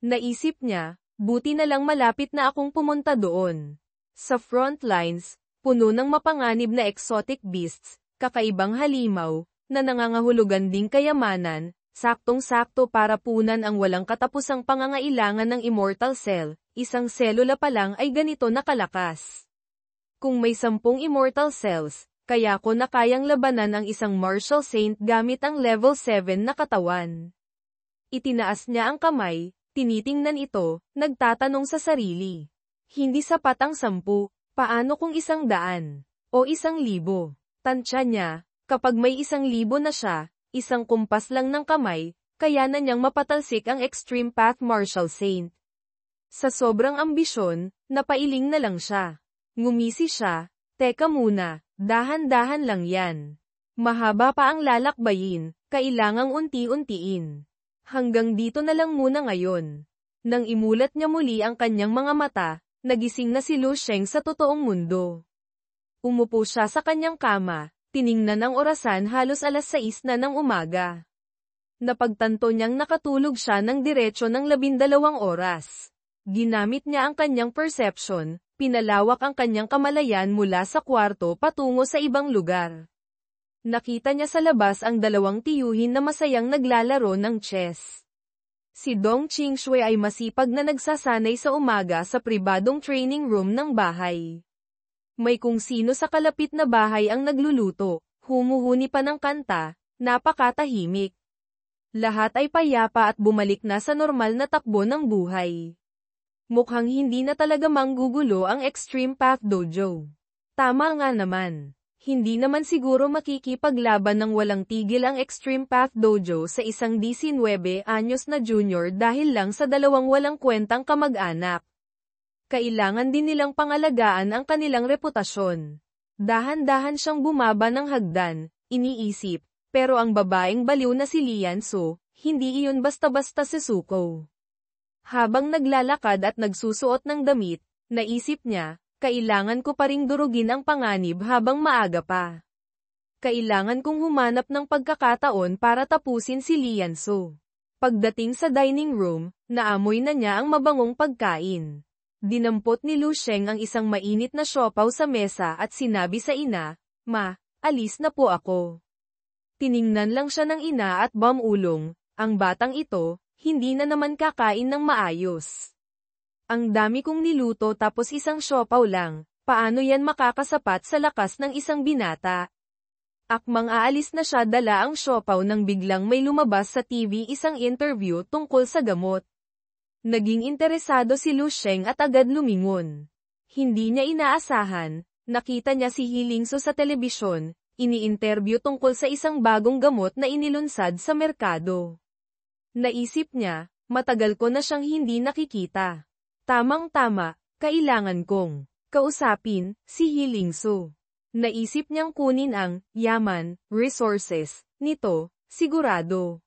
Naisip niya, buti na lang malapit na akong pumunta doon. Sa front lines, puno ng mapanganib na exotic beasts, kakaibang halimaw, na nangangahulugan ding kayamanan, saktong-sakto para punan ang walang katapusang pangangailangan ng Immortal Cell, isang selula pa lang ay ganito na kalakas. Kung may 10 Immortal Cells, kaya ko na kayang labanan ang isang Martial Saint gamit ang level 7 na katawan. Itinaas niya ang kamay, tinitingnan ito, nagtatanong sa sarili. Hindi sapat ang 10, paano kung 100? O 1,000? Tansya niya, kapag may 1,000 na siya, isang kumpas lang ng kamay, kaya na niyang mapatalsik ang Extreme Path Martial Saint. Sa sobrang ambisyon, napailing na lang siya. Ngumisi siya, teka muna, dahan-dahan lang yan. Mahaba pa ang lalakbayin, kailangang unti-untiin. Hanggang dito na lang muna ngayon. Nang imulat niya muli ang kanyang mga mata, nagising na si Lu Sheng sa totoong mundo. Umupo siya sa kanyang kama. Tiningnan ang orasan halos 6:00 na ng umaga. Napagtanto niyang nakatulog siya ng diretsyo ng 12 oras. Ginamit niya ang kanyang perception, pinalawak ang kanyang kamalayan mula sa kwarto patungo sa ibang lugar. Nakita niya sa labas ang 2 tiyuhin na masayang naglalaro ng chess. Si Dong Qingshui ay masipag na nagsasanay sa umaga sa pribadong training room ng bahay. May kung sino sa kalapit na bahay ang nagluluto, humuhuni pa ng kanta, napakatahimik. Lahat ay payapa at bumalik na sa normal na takbo ng buhay. Mukhang hindi na talaga manggugulo ang Extreme Path Dojo. Tama nga naman. Hindi naman siguro makikipaglaban ng walang tigil ang Extreme Path Dojo sa isang 19 anyos na junior dahil lang sa 2 walang kwentang kamag-anak. Kailangan din nilang pangalagaan ang kanilang reputasyon. Dahan-dahan siyang bumaba ng hagdan, iniisip, pero ang babaeng baliw na si Lian Su, hindi iyon basta-basta susuko. Habang naglalakad at nagsusuot ng damit, naisip niya, kailangan ko pa ring durugin ang panganib habang maaga pa. Kailangan kong humanap ng pagkakataon para tapusin si Lianso. Pagdating sa dining room, naamoy na niya ang mabangong pagkain. Dinampot ni Lu Sheng ang isang mainit na siopaw sa mesa at sinabi sa ina, "Ma, alis na po ako." Tiningnan lang siya ng ina at bumulong, ang batang ito, hindi na naman kakain ng maayos. Ang dami kong niluto tapos isang siopaw lang, paano yan makakasapat sa lakas ng isang binata? Akmang aalis na siya dala ang siopaw nang biglang may lumabas sa TV isang interview tungkol sa gamot. Naging interesado si Lu Sheng at agad lumingon. Hindi niya inaasahan, nakita niya si Hilingso sa telebisyon, ini-interview tungkol sa isang bagong gamot na inilunsad sa merkado. Naisip niya, matagal ko na siyang hindi nakikita. Tamang-tama, kailangan kong kausapin si Hilingso. Naisip niyang kunin ang yaman, resources, nito, sigurado.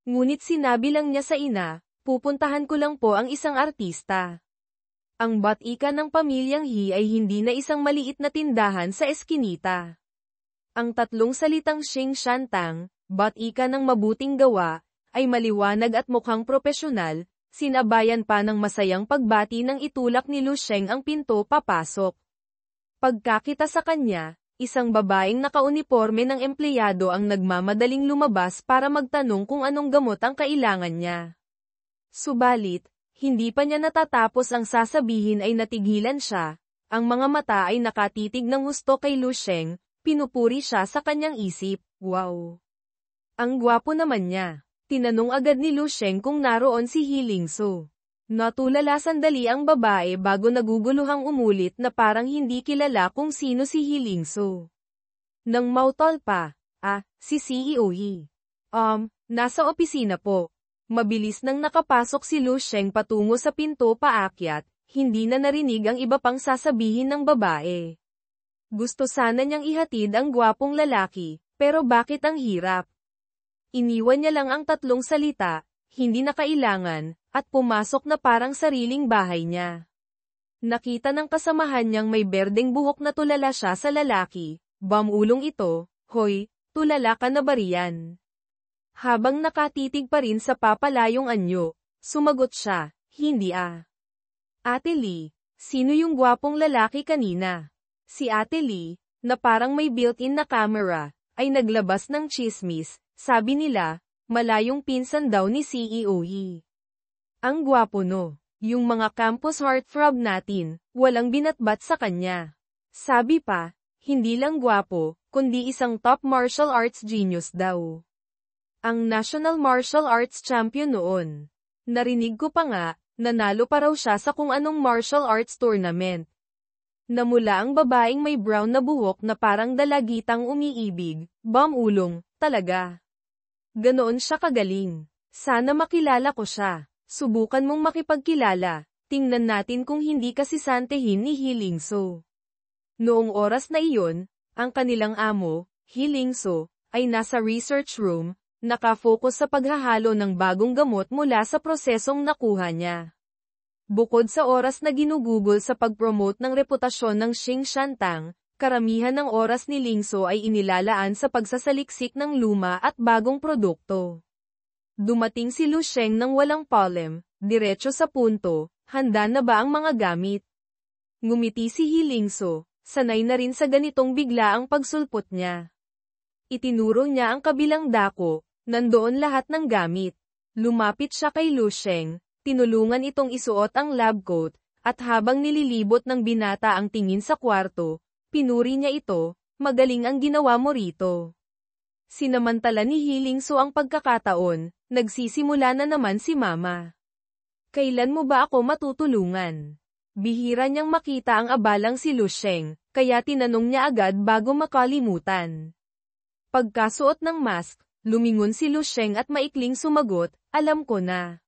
Ngunit sinabi lang niya sa ina, pupuntahan ko lang po ang isang artista. Ang batika ng pamilyang He ay hindi na isang maliit na tindahan sa eskinita. Ang tatlong salitang Xing Shantang, batika ng mabuting gawa, ay maliwanag at mukhang propesyonal, sinabayan pa ng masayang pagbati ng itulak ni Lu Sheng ang pinto papasok. Pagkakita sa kanya, isang babaeng nakauniporme ng empleyado ang nagmamadaling lumabas para magtanong kung anong gamot ang kailangan niya. Subalit, hindi pa niya natatapos ang sasabihin ay natigilan siya, ang mga mata ay nakatitig ng husto kay Lu Sheng, pinupuri siya sa kanyang isip, wow! Ang gwapo naman niya. Tinanong agad ni Lu Sheng kung naroon si Hilingso. Natulala sandali ang babae bago naguguluhang umulit na parang hindi kilala kung sino si Hilingso. Nang mautol pa, si CEO He. Nasa opisina po. Mabilis nang nakapasok si Lu Sheng patungo sa pinto paakyat, hindi na narinig ang iba pang sasabihin ng babae. Gusto sana niyang ihatid ang gwapong lalaki, pero bakit ang hirap? Iniwan niya lang ang tatlong salita, hindi na kailangan, at pumasok na parang sariling bahay niya. Nakita ng kasamahan niyang may berdeng buhok na tulala siya sa lalaki, bumulong ito, "Hoy, tulala ka na ba riyan?" Habang nakatitig pa rin sa papalayong anyo, sumagot siya, "Hindi Ate Lee, sino yung gwapong lalaki kanina?" Si Ate Lee, na parang may built-in na camera, ay naglabas ng chismis, sabi nila, malayong pinsan daw ni CEO He. Ang gwapo no. Yung mga campus heartthrob natin, walang binatbat sa kanya. Sabi pa, hindi lang gwapo, kundi isang top martial arts genius daw. Ang National Martial Arts Champion noon. Narinig ko pa nga, nanalo pa raw siya sa kung anong martial arts tournament. Namula ang babaeng may brown na buhok na parang dalagitang umiibig, bumulong, talaga. Ganoon siya kagaling. Sana makilala ko siya. Subukan mong makipagkilala, tingnan natin kung hindi kasi santehin ni Hilingso. Noong oras na iyon, ang kanilang amo, Hilingso, ay nasa research room, nakafocus sa paghahalo ng bagong gamot mula sa prosesong nakuha niya. Bukod sa oras na ginugugol sa pag-promote ng reputasyon ng Xing Shantang, karamihan ng oras ni Lingso ay inilalaan sa pagsasaliksik ng luma at bagong produkto. Dumating si Lu Sheng nang walang polem, diretso sa punto, handa na ba ang mga gamit? Ngumiti si Hilingso, sanay na rin sa ganitong biglaang pagsulpot niya. Itinuro niya ang kabilang dako, nandoon lahat ng gamit. Lumapit siya kay Lu Sheng, tinulungan itong isuot ang lab coat, at habang nililibot ng binata ang tingin sa kwarto, pinuri niya ito, magaling ang ginawa mo rito. Sinamantala ni Hilingso ang pagkakataon, nagsisimula na naman si Mama. Kailan mo ba ako matutulungan? Bihira niyang makita ang abalang si Lu Sheng, kaya tinanong niya agad bago makalimutan. Pagkasuot ng mask, lumingon si Lu Sheng at maikling sumagot, alam ko na.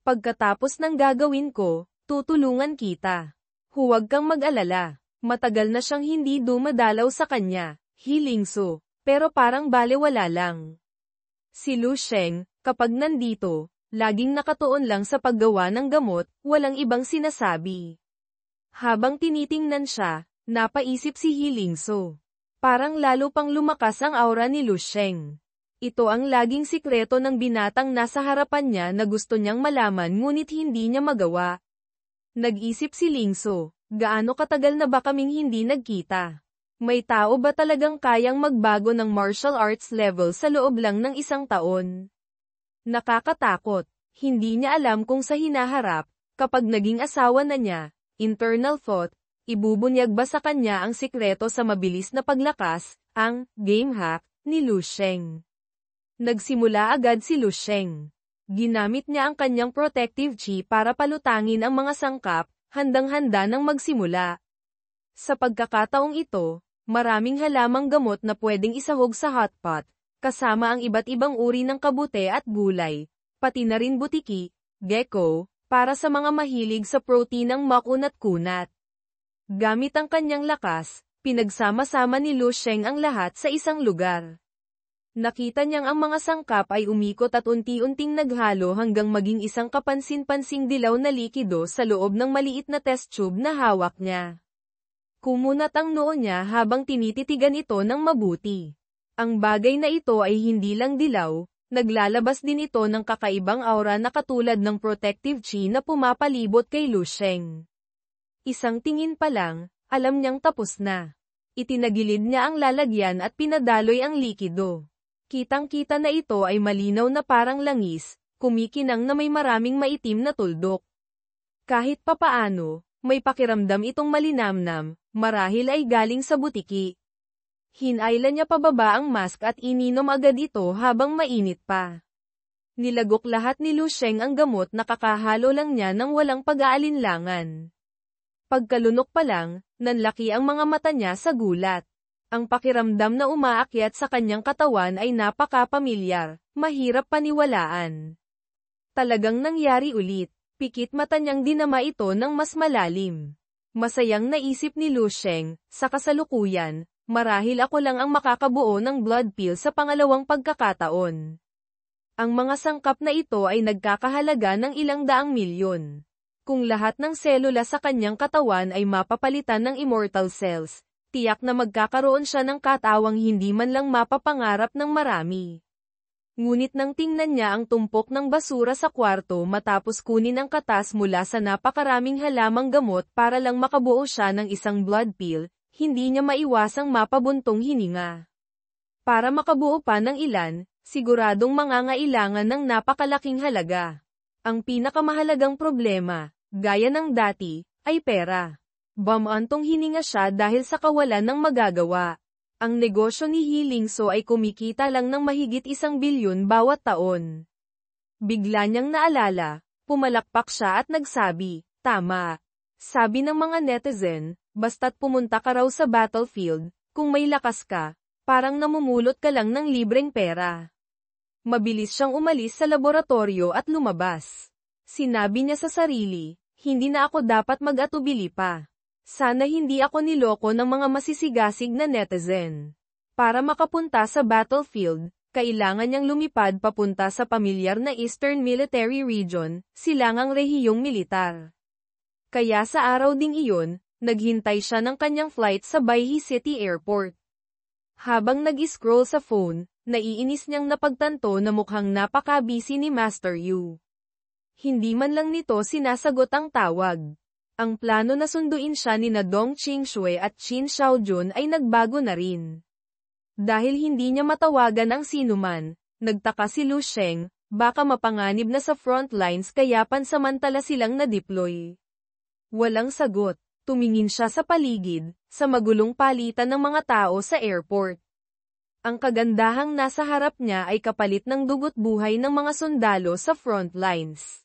Pagkatapos ng gagawin ko, tutulungan kita. Huwag kang mag-alala, matagal na siyang hindi dumadalaw sa kanya, Hilingso. Pero parang balewala lang. Si Lu Sheng, kapag nandito, laging nakatuon lang sa paggawa ng gamot, walang ibang sinasabi. Habang tinitingnan siya, napaisip si Hilingso. Parang lalo pang lumakas ang aura ni Lu Sheng. Ito ang laging sikreto ng binatang nasa harapan niya na gusto niyang malaman ngunit hindi niya magawa. Nag-isip si Lingso, gaano katagal na ba kaming hindi nagkita? May tao ba talagang kayang magbago ng martial arts level sa loob lang ng isang taon? Nakakatakot. Hindi niya alam kung sa hinaharap, kapag naging asawa na niya, internal thought, ibubunyag ba sa kanya ang sikreto sa mabilis na paglakas, ang game hack ni Lu Sheng. Nagsimula agad si Lu Sheng. Ginamit niya ang kanyang protective chi para palutangin ang mga sangkap, handang-handa nang magsimula. Sa pagkakataong ito, maraming halamang gamot na pwedeng isahog sa hotpot, kasama ang iba't ibang uri ng kabute at gulay, pati na rin butiki, gecko, para sa mga mahilig sa proteinang makunat-kunat. Gamit ang kanyang lakas, pinagsama-sama ni Lu Sheng ang lahat sa isang lugar. Nakita niyang ang mga sangkap ay umikot at unti-unting naghalo hanggang maging isang kapansin-pansing dilaw na likido sa loob ng maliit na test tube na hawak niya. Kumunat ang noo niya habang tinititigan ito ng mabuti. Ang bagay na ito ay hindi lang dilaw, naglalabas din ito ng kakaibang aura na katulad ng protective chi na pumapalibot kay Lu Sheng. Isang tingin pa lang, alam niyang tapos na. Itinagilid niya ang lalagyan at pinadaloy ang likido. Kitang-kita na ito ay malinaw na parang langis, kumikinang na may maraming maitim na tuldok. Kahit papaano, may pakiramdam itong malinamnam, marahil ay galing sa butiki. Hinayla niya pababa ang mask at ininom agad ito habang mainit pa. Nilagok lahat ni Lu Sheng ang gamot na kakahalo lang niya nang walang pag-aalinlangan. Pagkalunok pa lang, nanlaki ang mga mata niya sa gulat. Ang pakiramdam na umaakyat sa kanyang katawan ay napaka-pamilyar, mahirap paniwalaan. Talagang nangyari ulit, pikit mata niyang dinama ito ng mas malalim. Masayang naisip ni Lu Sheng, sa kasalukuyan, marahil ako lang ang makakabuo ng blood pill sa pangalawang pagkakataon. Ang mga sangkap na ito ay nagkakahalaga ng ilang daang milyon. Kung lahat ng selula sa kanyang katawan ay mapapalitan ng immortal cells, tiyak na magkakaroon siya ng katawang hindi man lang mapapangarap ng marami. Ngunit nang tingnan niya ang tumpok ng basura sa kwarto matapos kunin ang katas mula sa napakaraming halamang gamot para lang makabuo siya ng isang blood pill, hindi niya maiwasang mapabuntong hininga. Para makabuo pa ng ilan, siguradong mangangailangan ng napakalaking halaga. Ang pinakamahalagang problema, gaya ng dati, ay pera. Bumantong hininga siya dahil sa kawalan ng magagawa. Ang negosyo ni Lingso ay kumikita lang ng mahigit 1 bilyon bawat taon. Bigla niyang naalala, pumalakpak siya at nagsabi, "Tama." Sabi ng mga netizen, basta't pumunta ka raw sa battlefield, kung may lakas ka, parang namumulot ka lang ng libreng pera. Mabilis siyang umalis sa laboratorio at lumabas. Sinabi niya sa sarili, hindi na ako dapat mag-atubili pa. Sana hindi ako niloko ng mga masisigasig na netizen. Para makapunta sa battlefield, kailangan niyang lumipad papunta sa pamilyar na Eastern Military Region, silangang rehiyong militar. Kaya sa araw ding iyon, naghintay siya ng kanyang flight sa Baihi City Airport. Habang nag-scroll sa phone, naiinis niyang napagtanto na mukhang napaka-busy ni Master Yu. Hindi man lang nito sinasagot ang tawag. Ang plano na sunduin siya ni Dong Qingshui at Qin Xiaojun ay nagbago na rin. Dahil hindi niya matawagan ang sinuman, nagtaka si Lu Sheng, baka mapanganib na sa front lines kaya pansamantala silang na-deploy. Walang sagot, tumingin siya sa paligid, sa magulong palitan ng mga tao sa airport. Ang kagandahang nasa harap niya ay kapalit ng dugo't buhay ng mga sundalo sa front lines.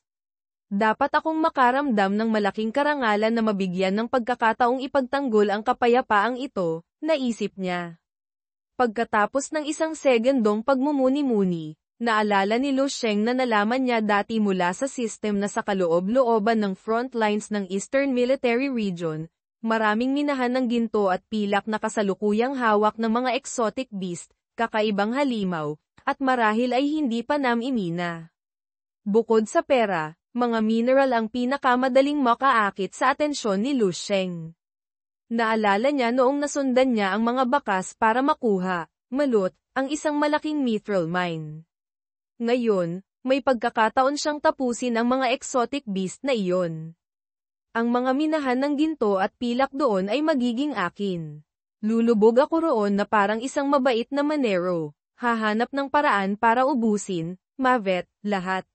Dapat akong makaramdam ng malaking karangalan na mabigyan ng pagkakataong ipagtanggol ang kapayapaang ito, naisip niya. Pagkatapos ng isang segundong pagmumuni-muni, naalala ni Lu Sheng na nalaman niya dati mula sa system na sa kaloob-looban ng front lines ng Eastern Military Region, maraming minahan ng ginto at pilak na kasalukuyang hawak ng mga exotic beast, kakaibang halimaw, at marahil ay hindi pa nam-imina. Bukod sa pera, mga mineral ang pinakamadaling makaakit sa atensyon ni Lu Sheng. Naalala niya noong nasundan niya ang mga bakas para makuha, Malot, ang isang malaking mithril mine. Ngayon, may pagkakataon siyang tapusin ang mga exotic beast na iyon. Ang mga minahan ng ginto at pilak doon ay magiging akin. Lulubog ako roon na parang isang mabait na manero, hahanap ng paraan para ubusin, Mavet, lahat.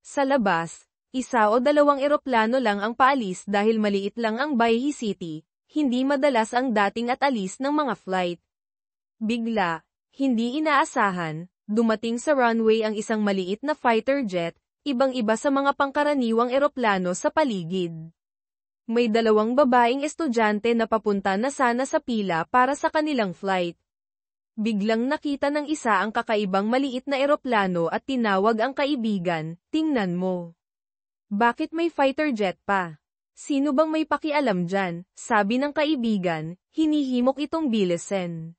Sa labas, 1 o 2 eroplano lang ang paalis dahil maliit lang ang Bayhi City, hindi madalas ang dating at alis ng mga flight. Bigla, hindi inaasahan, dumating sa runway ang isang maliit na fighter jet, ibang-iba sa mga pangkaraniwang eroplano sa paligid. May 2 babaeng estudyante na papunta na sana sa pila para sa kanilang flight. Biglang nakita ng isa ang kakaibang maliit na eroplano at tinawag ang kaibigan, "Tingnan mo. Bakit may fighter jet pa? Sino bang may pakialam dyan?" Sabi ng kaibigan, hinihimok itong bilisan.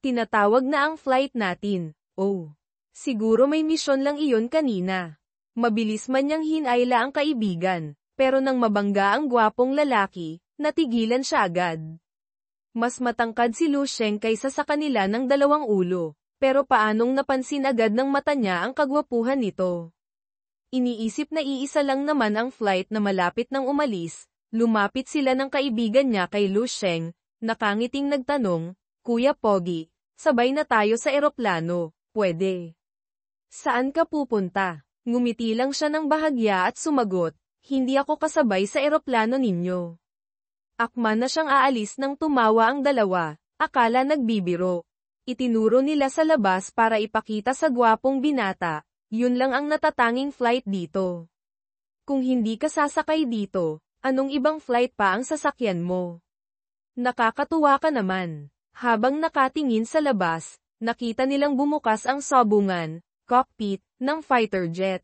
Tinatawag na ang flight natin. Oh. Siguro may misyon lang iyon kanina. Mabilis man niyang hinayla ang kaibigan, pero nang mabangga ang gwapong lalaki, natigilan siya agad. Mas matangkad si Lu Sheng kaysa sa kanila ng 2 ulo, pero paanong napansin agad ng mata niya ang kagwapuhan nito? Iniisip na iisa lang naman ang flight na malapit nang umalis, lumapit sila ng kaibigan niya kay Lu Sheng, nakangiting nagtanong, "Kuya Pogi, sabay na tayo sa eroplano, pwede? Saan ka pupunta?" Ngumiti lang siya ng bahagya at sumagot, "Hindi ako kasabay sa eroplano ninyo." Akma na siyang aalis nang tumawa ang dalawa, akala nagbibiro. Itinuro nila sa labas para ipakita sa gwapong binata, yun lang ang natatanging flight dito. Kung hindi ka sasakay dito, anong ibang flight pa ang sasakyan mo? Nakakatuwa ka naman. Habang nakatingin sa labas, nakita nilang bumukas ang sabungan, cockpit, ng fighter jet.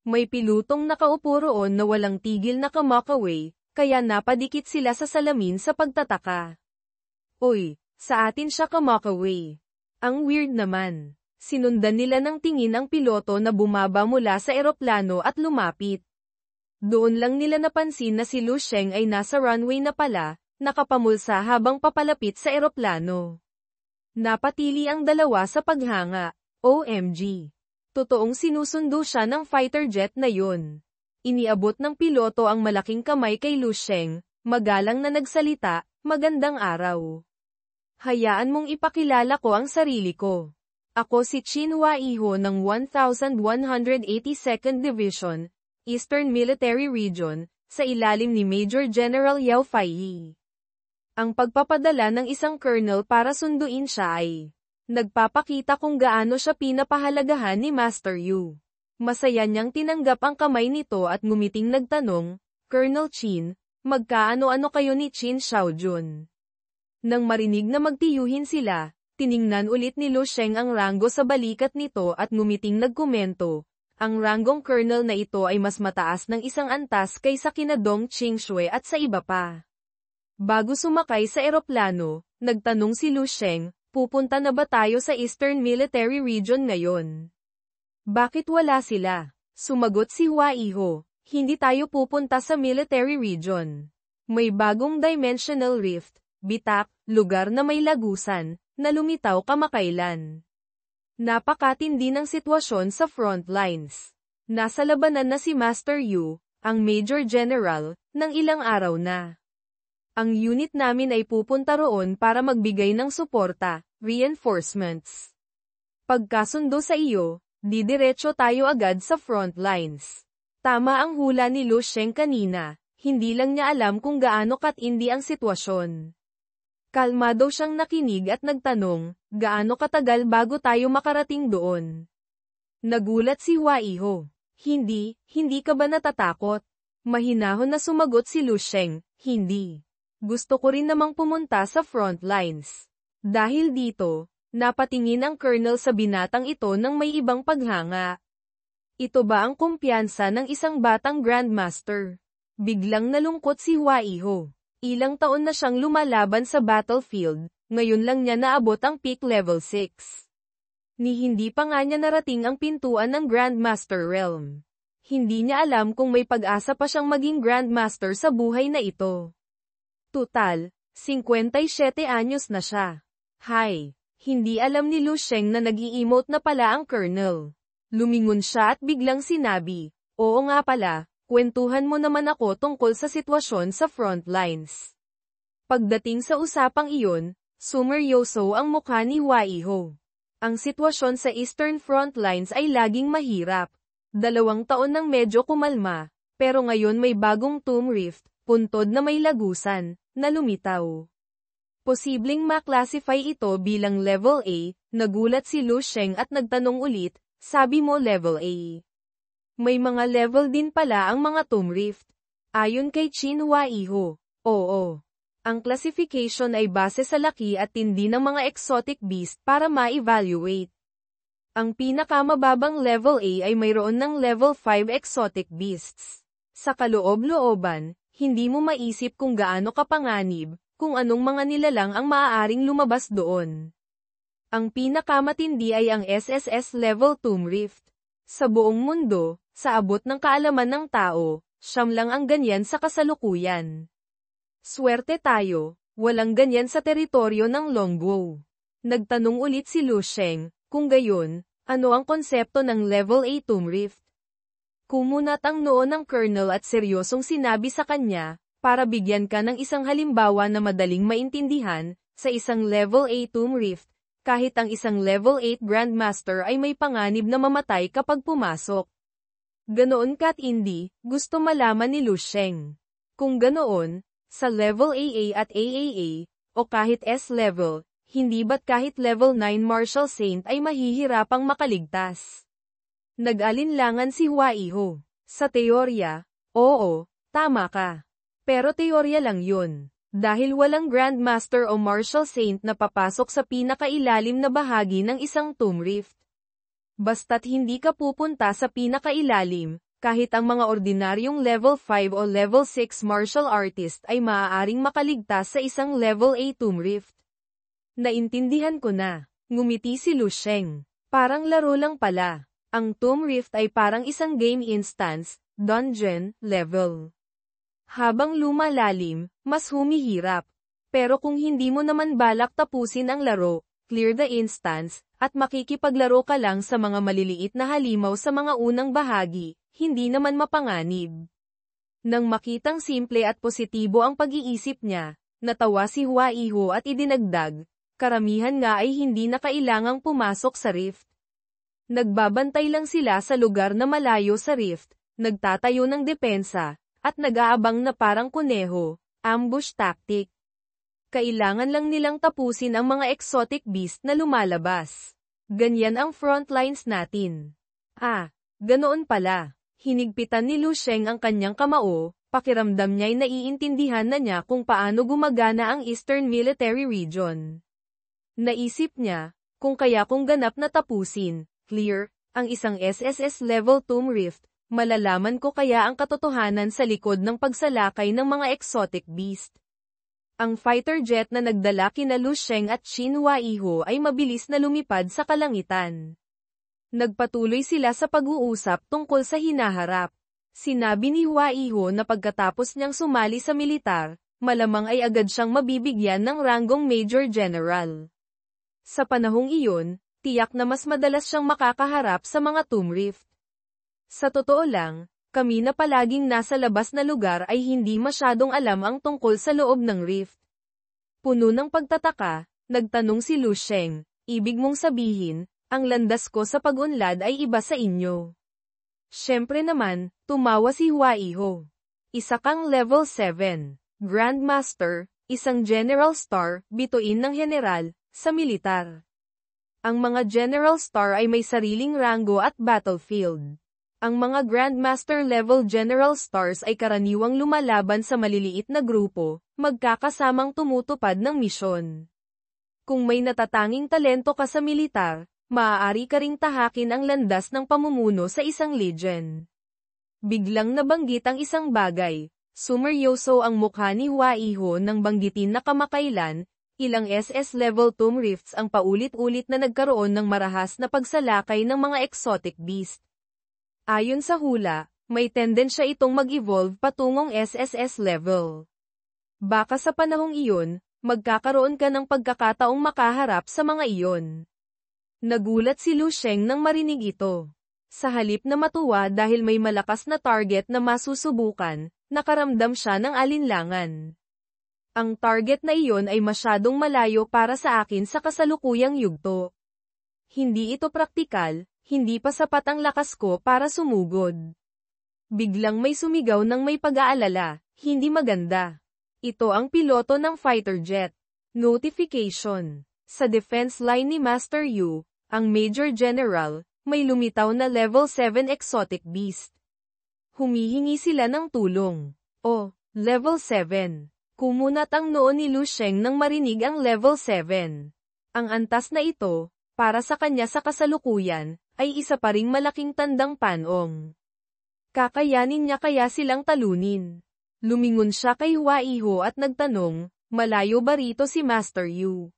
May pilotong nakaupo roon na walang tigil na kamakaway, kaya napadikit sila sa salamin sa pagtataka. "Oy, sa atin siya kamakaway. Ang weird naman." Sinundan nila ng tingin ang piloto na bumaba mula sa eroplano at lumapit. Doon lang nila napansin na si Lu Sheng ay nasa runway na pala, nakapamulsa habang papalapit sa eroplano. Napatili ang dalawa sa paghanga. OMG. Totoong sinusundo siya ng fighter jet na yun. Iniabot ng piloto ang malaking kamay kay Lu Sheng, magalang na nagsalita, "Magandang araw. Hayaan mong ipakilala ko ang sarili ko. Ako si Qin Huaiho ng 1182nd Division, Eastern Military Region, sa ilalim ni Major General Yao Faiyi. Ang pagpapadala ng isang colonel para sunduin siya ay nagpapakita kung gaano siya pinapahalagahan ni Master Yu." Masaya niyang tinanggap ang kamay nito at ngumiting nagtanong, "Colonel Qin, magkaano-ano kayo ni Qin Xiaojun?" Nang marinig na magtiyuhin sila, tiningnan ulit ni Lu Sheng ang ranggo sa balikat nito at ngumiting nagkomento, "Ang ranggong colonel na ito ay mas mataas ng 1 antas kaysa kina Dong Qingshui at sa iba pa." Bago sumakay sa eroplano, nagtanong si Lu Sheng, "Pupunta na ba tayo sa Eastern Military Region ngayon?" "Bakit wala sila?" Sumagot si Huaiho, "Hindi tayo pupunta sa Military Region. May bagong dimensional rift, bitak, lugar na may lagusan, na lumitaw kamakailan. Napakatindi ng sitwasyon sa front lines. Nasa labanan na si Master Yu, ang Major General, ng ilang araw na. Ang unit namin ay pupunta roon para magbigay ng suporta, reinforcements. Pagkasundo sa iyo, didiretso tayo agad sa front lines." Tama ang hula ni Lu Sheng kanina, hindi lang niya alam kung gaano katindi ang sitwasyon. Kalmado siyang nakinig at nagtanong, "Gaano katagal bago tayo makarating doon?" Nagulat si Huaiho. Hindi ka ba natatakot?" Mahinahon na sumagot si Lu Sheng, "Hindi. Gusto ko rin namang pumunta sa front lines. Dahil dito, napatingin ang colonel sa binatang ito ng may ibang paghanga. Ito ba ang kumpiyansa ng isang batang grandmaster?" Biglang nalungkot si Huaiho. Ilang taon na siyang lumalaban sa battlefield, ngayon lang niya naabot ang peak level 6. Hindi pa nga niya narating ang pintuan ng Grandmaster Realm. Hindi niya alam kung may pag-asa pa siyang maging Grandmaster sa buhay na ito. Tutal, 57 anyos na siya. Hay, hindi alam ni Lu Sheng na nag-i-emote na pala ang Colonel. Lumingon siya at biglang sinabi, "Oo nga pala, kwentuhan mo naman ako tungkol sa sitwasyon sa front lines." Pagdating sa usapang iyon, sumeryoso ang mukha ni Hua Iho. Ang sitwasyon sa Eastern Front Lines ay laging mahirap. 2 taon nang medyo kumalma, pero ngayon may bagong tomb rift, puntod na may lagusan, na lumitaw. Posibleng ma-classify ito bilang Level A, nagulat si Lu Sheng at nagtanong ulit, "Sabi mo Level A? May mga level din pala ang mga tomb rift." Ayon kay Qin Hua Iho, oo. Ang classification ay base sa laki at tindi ng mga exotic beast para ma-evaluate. Ang pinakamababang level A ay mayroon ng level 5 exotic beasts. Sa kaloob-looban, hindi mo maisip kung gaano kapanganib, kung anong mga nilalang ang maaaring lumabas doon. Ang pinakamatindi ay ang SSS Level Tomb Rift. Sa buong mundo, sa abot ng kaalaman ng tao, 9 lang ang ganyan sa kasalukuyan. Swerte tayo, walang ganyan sa teritoryo ng Longguo. Nagtanong ulit si Lu Sheng, kung gayon, ano ang konsepto ng Level A Tomb Rift? Kumunat ang noo ng Colonel at seryosong sinabi sa kanya, para bigyan ka ng isang halimbawa na madaling maintindihan, sa isang Level A Tomb Rift, kahit ang isang Level 8 Grandmaster ay may panganib na mamatay kapag pumasok. Ganoon kat hindi, gusto malaman ni Lu Sheng. Kung ganoon, sa level AA at AAA, o kahit S-level, hindi ba't kahit level 9 Martial Saint ay mahihirapang makaligtas? Nag-alinlangan si Hua Iho. Sa teorya, oo, tama ka. Pero teorya lang yun. Dahil walang Grandmaster o Martial Saint na papasok sa pinakailalim na bahagi ng isang tomb rift. Basta't hindi ka pupunta sa pinakailalim, kahit ang mga ordinaryong level 5 o level 6 martial artist ay maaaring makaligtas sa isang level A tomb rift. Naintindihan ko na. Ngumiti si Lu Sheng. Parang laro lang pala. Ang tomb rift ay parang isang game instance, dungeon, level. Habang lumalalim, mas humihirap. Pero kung hindi mo naman balak tapusin ang laro, clear the instance, at makikipaglaro ka lang sa mga maliliit na halimaw sa mga unang bahagi, hindi naman mapanganib. Nang makitang simple at positibo ang pag-iisip niya, natawa si Hua Iho at idinagdag, karamihan nga ay hindi na kailangang pumasok sa rift. Nagbabantay lang sila sa lugar na malayo sa rift, nagtatayo ng depensa, at nag-aabang na parang kuneho, ambush tactic. Kailangan lang nilang tapusin ang mga exotic beast na lumalabas. Ganyan ang frontlines natin. Ah, ganoon pala. Hinigpitan ni Lu Sheng ang kanyang kamao, pakiramdam niya'y naiintindihan na niya kung paano gumagana ang Eastern Military Region. Naisip niya, kung ganap na tapusin, clear, ang isang SSS Level Tomb Rift, malalaman ko kaya ang katotohanan sa likod ng pagsalakay ng mga exotic beast. Ang fighter jet na nagdala kina Lu Sheng at Qin Hua Iho ay mabilis na lumipad sa kalangitan. Nagpatuloy sila sa pag-uusap tungkol sa hinaharap. Sinabi ni Hua Iho na pagkatapos niyang sumali sa militar, malamang ay agad siyang mabibigyan ng ranggong Major General. Sa panahong iyon, tiyak na mas madalas siyang makakaharap sa mga tomb rift. Sa totoo lang, kami na palaging nasa labas na lugar ay hindi masyadong alam ang tungkol sa loob ng rift. Puno ng pagtataka, nagtanong si Lu Sheng, ibig mong sabihin, ang landas ko sa pag-unlad ay iba sa inyo. Siyempre naman, tumawa si Hua Iho. Isa kang level 7, Grandmaster, isang General Star, bituin ng general, sa militar. Ang mga General Star ay may sariling ranggo at battlefield. Ang mga Grandmaster level General Stars ay karaniwang lumalaban sa maliliit na grupo, magkakasamang tumutupad ng misyon. Kung may natatanging talento ka sa militar, maaari ka ring tahakin ang landas ng pamumuno sa isang legion. Biglang nabanggit ang isang bagay. Sumeryoso ang mukha ni Hua Iho nang banggitin na kamakailan, ilang SS-level tomb rifts ang paulit-ulit na nagkaroon ng marahas na pagsalakay ng mga exotic beast. Ayon sa hula, may tendensya itong mag-evolve patungong SSS level. Baka sa panahong iyon, magkakaroon ka ng pagkakataong makaharap sa mga iyon. Nagulat si Lu Sheng nang marinig ito. Sa halip na matuwa dahil may malakas na target na masusubukan, nakaramdam siya ng alinlangan. Ang target na iyon ay masyadong malayo para sa akin sa kasalukuyang yugto. Hindi ito praktikal, hindi pa sapat ang lakas ko para sumugod. Biglang may sumigaw ng may pag-aalala, hindi maganda. Ito ang piloto ng fighter jet. Notification. Sa defense line ni Master Yu, ang Major General, may lumitaw na level 7 exotic beast. Humihingi sila ng tulong. Oh, level 7. Kumunat ang noo ni Lu Sheng nang marinig ang level 7. Ang antas na ito, para sa kanya sa kasalukuyan, ay isa pa ring malaking tandang panong. Kakayanin niya kaya silang talunin? Lumingon siya kay Hua Iho at nagtanong, malayo ba rito si Master Yu?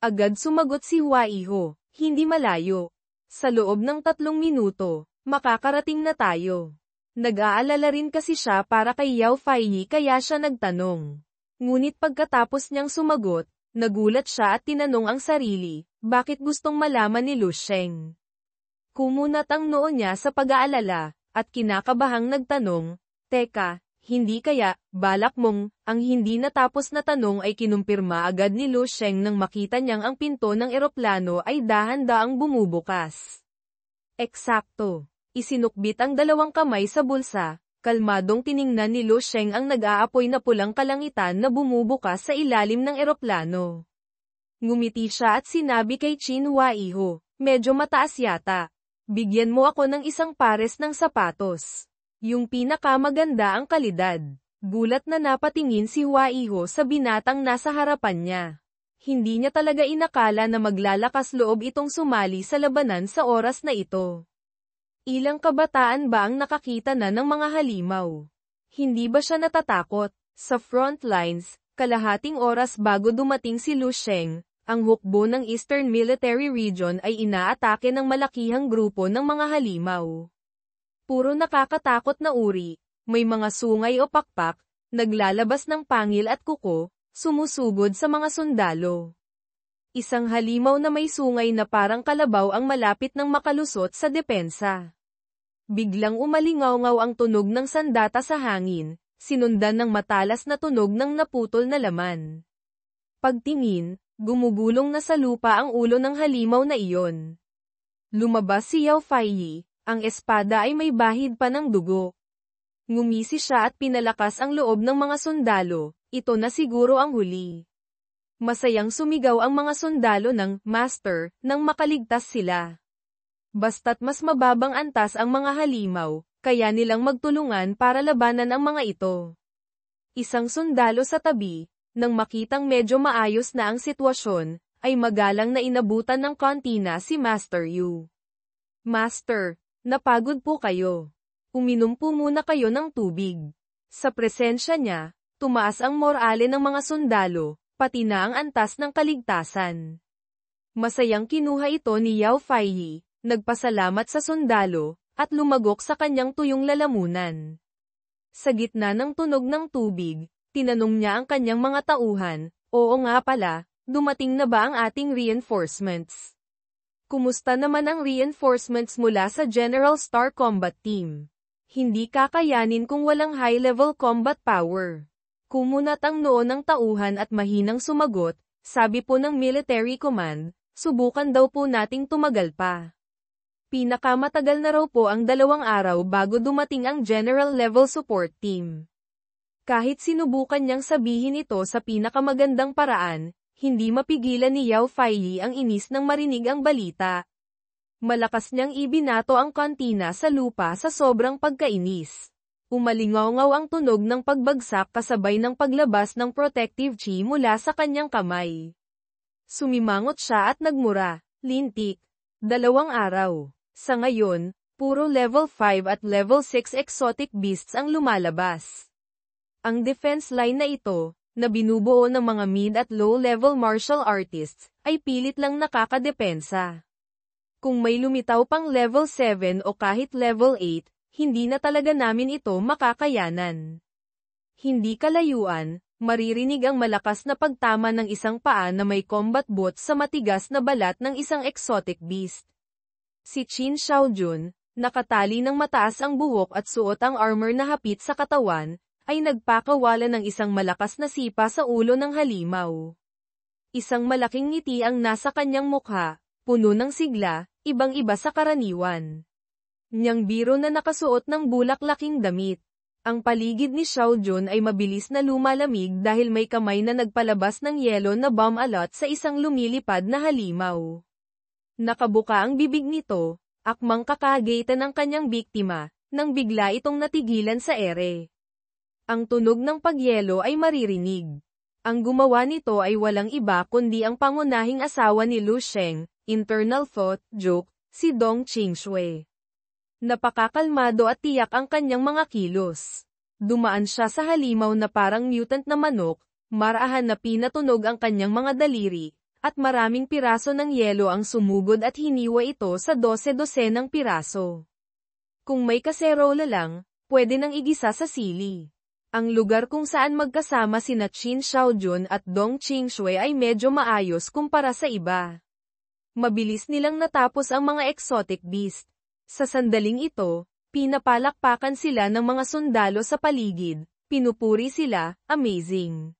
Agad sumagot si Hua Iho, hindi malayo. Sa loob ng 3 minuto, makakarating na tayo. Nag-aalala rin kasi siya para kay Yao Faiyi kaya siya nagtanong. Ngunit pagkatapos niyang sumagot, nagulat siya at tinanong ang sarili, bakit gustong malaman ni Lu Sheng? Kumunat ang noo niya sa pag-aalala, at kinakabahang nagtanong, teka, hindi kaya, balak mong, ang hindi natapos na tanong ay kinumpirma agad ni Lu Sheng nang makita niyang ang pinto ng eroplano ay dahan-daang bumubukas. Eksakto. Isinukbit ang 2 kamay sa bulsa, kalmadong tiningnan ni Lu Sheng ang nag-aapoy na pulang kalangitan na bumubukas sa ilalim ng eroplano. Ngumiti siya at sinabi kay Qin Hua Iho, medyo mataas yata. Bigyan mo ako ng isang pares ng sapatos. Yung pinakamaganda ang kalidad. Gulat na napatingin si Hua Iho sa binatang nasa harapan niya. Hindi niya talaga inakala na maglalakas loob itong sumali sa labanan sa oras na ito. Ilang kabataan ba ang nakakita na ng mga halimaw? Hindi ba siya natatakot? Sa front lines, kalahating oras bago dumating si Lu Sheng, ang hukbo ng Eastern Military Region ay inaatake ng malakihang grupo ng mga halimaw. Puro nakakatakot na uri, may mga sungay o pakpak, naglalabas ng pangil at kuko, sumusugod sa mga sundalo. Isang halimaw na may sungay na parang kalabaw ang malapit ng makalusot sa depensa. Biglang umalingaw-ngaw ang tunog ng sandata sa hangin, sinundan ng matalas na tunog ng naputol na laman. Pagtingin, gumugulong na sa lupa ang ulo ng halimaw na iyon. Lumabas si Yao Faiyi. Ang espada ay may bahid pa ng dugo. Ngumisi siya at pinalakas ang loob ng mga sundalo, ito na siguro ang huli. Masayang sumigaw ang mga sundalo ng Master nang makaligtas sila. Basta't mas mababang antas ang mga halimaw, kaya nilang magtulungan para labanan ang mga ito. Isang sundalo sa tabi, nang makitang medyo maayos na ang sitwasyon, ay magalang na inabutan ng kantina si Master Yu. Master, napagod po kayo. Uminom po muna kayo ng tubig. Sa presensya niya, tumaas ang morale ng mga sundalo, pati na ang antas ng kaligtasan. Masayang kinuha ito ni Yao Faiyi, nagpasalamat sa sundalo, at lumagok sa kanyang tuyong lalamunan. Sa gitna ng tunog ng tubig, tinanong niya ang kanyang mga tauhan, oo nga pala, dumating na ba ang ating reinforcements? Kumusta naman ang reinforcements mula sa General Star Combat Team? Hindi kakayanin kung walang high-level combat power. Kumunat ang noo ng tauhan at mahinang sumagot, sabi po ng military command, subukan daw po nating tumagal pa. Pinakamatagal na raw po ang 2 araw bago dumating ang General Level Support Team. Kahit sinubukan niyang sabihin ito sa pinakamagandang paraan, hindi mapigilan ni Yao Faiyi ang inis nang marinig ang balita. Malakas niyang ibinato ang kantina sa lupa sa sobrang pagkainis. Umalingaw-ngaw ang tunog ng pagbagsak kasabay ng paglabas ng protective chi mula sa kanyang kamay. Sumimangot siya at nagmura, lintik. 2 araw. Sa ngayon, puro level 5 at level 6 exotic beasts ang lumalabas. Ang defense line na ito, na binubuo ng mga mid at low-level martial artists, ay pilit lang nakakadepensa. Kung may lumitaw pang level 7 o kahit level 8, hindi na talaga namin ito makakayanan. Hindi kalayuan, Maririnig ang malakas na pagtama ng isang paa na may combat boots sa matigas na balat ng isang exotic beast. Si Qin Xiaojun, nakatali ng mataas ang buhok at suot ang armor na hapit sa katawan, ay nagpakawala ng isang malakas na sipa sa ulo ng halimaw. Isang malaking ngiti ang nasa kanyang mukha, puno ng sigla, ibang-iba sa karaniwan. Niyang biro na nakasuot ng bulaklaking damit. Ang paligid ni Xiaojun ay mabilis na lumalamig dahil may kamay na nagpalabas ng yelo na bomb alot sa isang lumilipad na halimaw. Nakabuka ang bibig nito, akmang kakagaitan ng kanyang biktima, nang bigla itong natigilan sa ere. Ang tunog ng pagyelo ay maririnig. Ang gumawa nito ay walang iba kundi ang pangunahing asawa ni Lu Sheng, internal thought, joke, si Dong Qingshui. Napakakalmado at tiyak ang kanyang mga kilos. Dumaan siya sa halimaw na parang mutant na manok, marahan na pinatunog ang kanyang mga daliri, at maraming piraso ng yelo ang sumugod at hiniwa ito sa 12-12 piraso. Kung may kaserola lang, pwede nang igisa sa sili. Ang lugar kung saan magkasama sina Qin Xiaojun at Dong Qingshui ay medyo maayos kumpara sa iba. Mabilis nilang natapos ang mga exotic beast. Sa sandaling ito, pinapalakpakan sila ng mga sundalo sa paligid, pinupuri sila, amazing.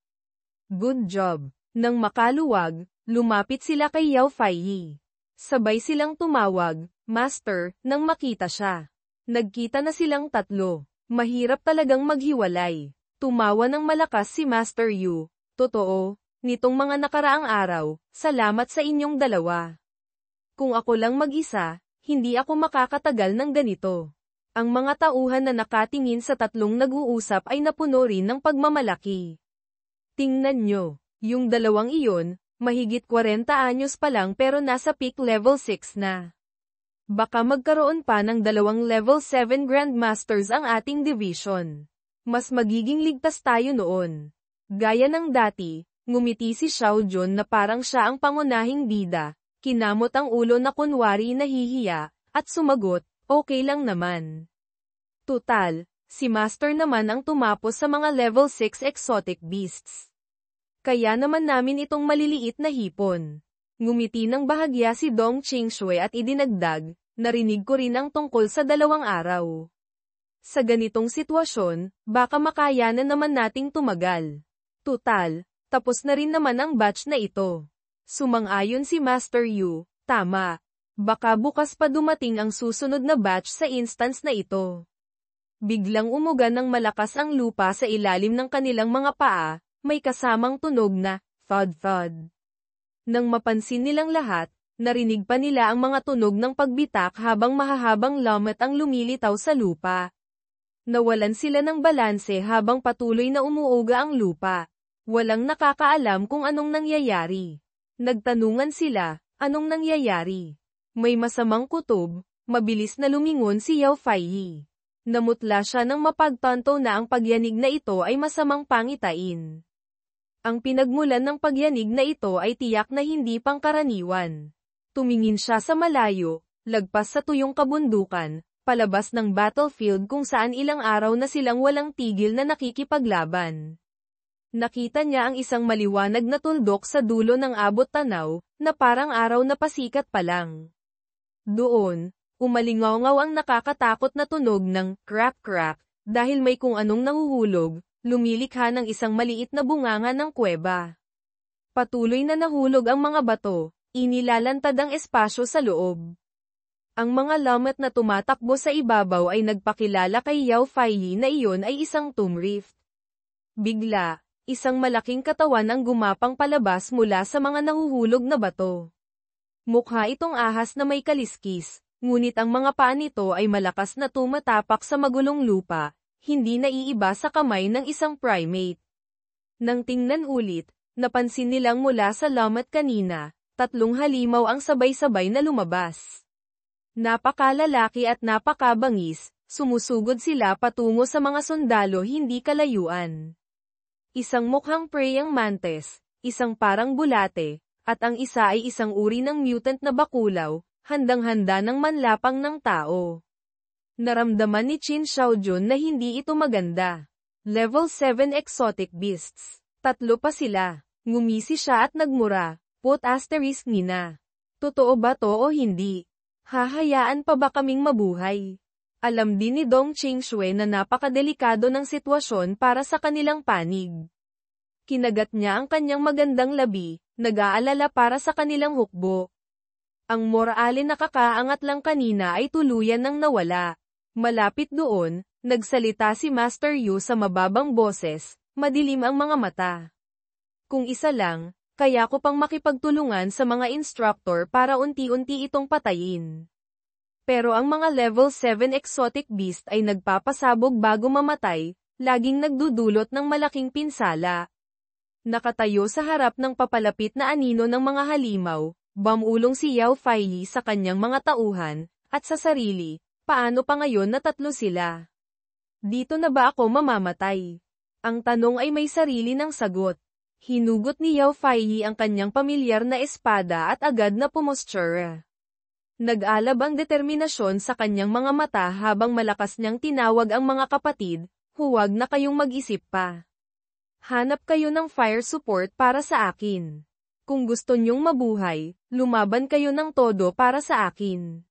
Good job. Nang makaluwag, lumapit sila kay Yao Faiyi. Sabay silang tumawag, Master, nang makita siya. Nagkita na silang tatlo. Mahirap talagang maghiwalay. Tumawa ng malakas si Master Yu. Totoo, nitong mga nakaraang araw, salamat sa inyong dalawa. Kung ako lang mag-isa, hindi ako makakatagal ng ganito. Ang mga tauhan na nakatingin sa tatlong nag-uusap ay napuno rin ng pagmamalaki. Tingnan nyo, yung dalawang iyon, mahigit 40 anyos pa lang pero nasa peak level 6 na. Baka magkaroon pa ng 2 level 7 Grandmasters ang ating division. Mas magiging ligtas tayo noon. Gaya ng dati, ngumiti si Xiaojun na parang siya ang pangunahing bida. Kinamot ang ulo na kunwari nahihiya, at sumagot, okay lang naman. Tutal, si Master naman ang tumapos sa mga level 6 exotic beasts. Kaya naman namin itong maliliit na hipon. Ngumiti ng bahagya si Dong Qingshui at idinagdag, narinig ko rin ang tungkol sa 2 araw. Sa ganitong sitwasyon, baka makayanan naman nating tumagal. Tutal, tapos na rin naman ang batch na ito. Sumang-ayon si Master Yu, tama. Baka bukas pa dumating ang susunod na batch sa instance na ito. Biglang umuga ng malakas ang lupa sa ilalim ng kanilang mga paa, may kasamang tunog na, thud-thud. Nang mapansin nilang lahat, narinig pa nila ang mga tunog ng pagbitak habang mahahabang lamat ang lumilitaw sa lupa. Nawalan sila ng balanse habang patuloy na umuuga ang lupa. Walang nakakaalam kung anong nangyayari. Nagtanungan sila, anong nangyayari? May masamang kutob, mabilis na lumingon si Yao Faiyi. Namutla siya nang mapagtanto na ang pagyanig na ito ay masamang pangitain. Ang pinagmulan ng pagyanig na ito ay tiyak na hindi pangkaraniwan. Tumingin siya sa malayo, lagpas sa tuyong kabundukan, palabas ng battlefield kung saan ilang araw na silang walang tigil na nakikipaglaban. Nakita niya ang isang maliwanag na tuldok sa dulo ng abot tanaw, na parang araw na pasikat pa lang. Doon, umalingaw-ngaw ang nakakatakot na tunog ng crack-crack, dahil may kung anong nahuhulog, lumilikha ng isang maliit na bunganga ng kuweba. Patuloy na nahulog ang mga bato, inilalantad ang espasyo sa loob. Ang mga lamat na tumatakbo sa ibabaw ay nagpakilala kay Yao Faiyi na iyon ay isang tomb rift. Bigla, isang malaking katawan ang gumapang palabas mula sa mga nahuhulog na bato. Mukha itong ahas na may kaliskis, ngunit ang mga paa nito ay malakas na tumatapak sa magulong lupa, hindi naiiba sa kamay ng isang primate. Nang tingnan ulit, napansin nilang mula sa lamat kanina, 3 halimaw ang sabay-sabay na lumabas. Napakalalaki at napakabangis, sumusugod sila patungo sa mga sundalo hindi kalayuan. Isang mukhang praying mantis, isang parang bulate, at ang isa ay isang uri ng mutant na bakulaw, handang-handa ng manlapang ng tao. Naramdaman ni Qin Xiaojun na hindi ito maganda. Level 7 exotic beasts. Tatlo pa sila. Ngumisi siya at nagmura. Put asterisk Nina. Totoo ba to o hindi? Hahayaan pa ba kaming mabuhay? Alam din ni Dong Qingshui na napakadelikado ng sitwasyon para sa kanilang panig. Kinagat niya ang kanyang magandang labi, nag-aalala para sa kanilang hukbo. Ang morale na kakaangat lang kanina ay tuluyan nang nawala. Malapit doon, nagsalita si Master Yu sa mababang boses, madilim ang mga mata. Kung isa lang, kaya ko pang makipagtulungan sa mga instructor para unti-unti itong patayin. Pero ang mga level 7 exotic beast ay nagpapasabog bago mamatay, laging nagdudulot ng malaking pinsala. Nakatayo sa harap ng papalapit na anino ng mga halimaw, bumulong si Yao Faiyi sa kanyang mga tauhan, at sa sarili, paano pa ngayon na tatlo sila? Dito na ba ako mamamatay? Ang tanong ay may sarili ng sagot. Hinugot ni Yao Faiyi ang kanyang pamilyar na espada at agad na pumostura. Nag-alab ang determinasyon sa kanyang mga mata habang malakas niyang tinawag ang mga kapatid, huwag na kayong mag-isip pa. Hanap kayo ng fire support para sa akin. Kung gusto niyong mabuhay, lumaban kayo ng todo para sa akin.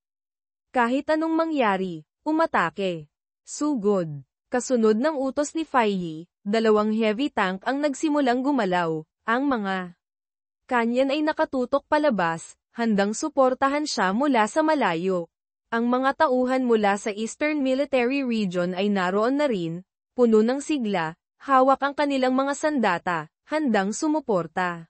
Kahit anong mangyari, umatake. Sugod. Kasunod ng utos ni Faiyi, 2 heavy tank ang nagsimulang gumalaw, ang mga kanyan ay nakatutok palabas, handang suportahan siya mula sa malayo. Ang mga tauhan mula sa Eastern Military Region ay naroon na rin, puno ng sigla, hawak ang kanilang mga sandata, handang sumuporta.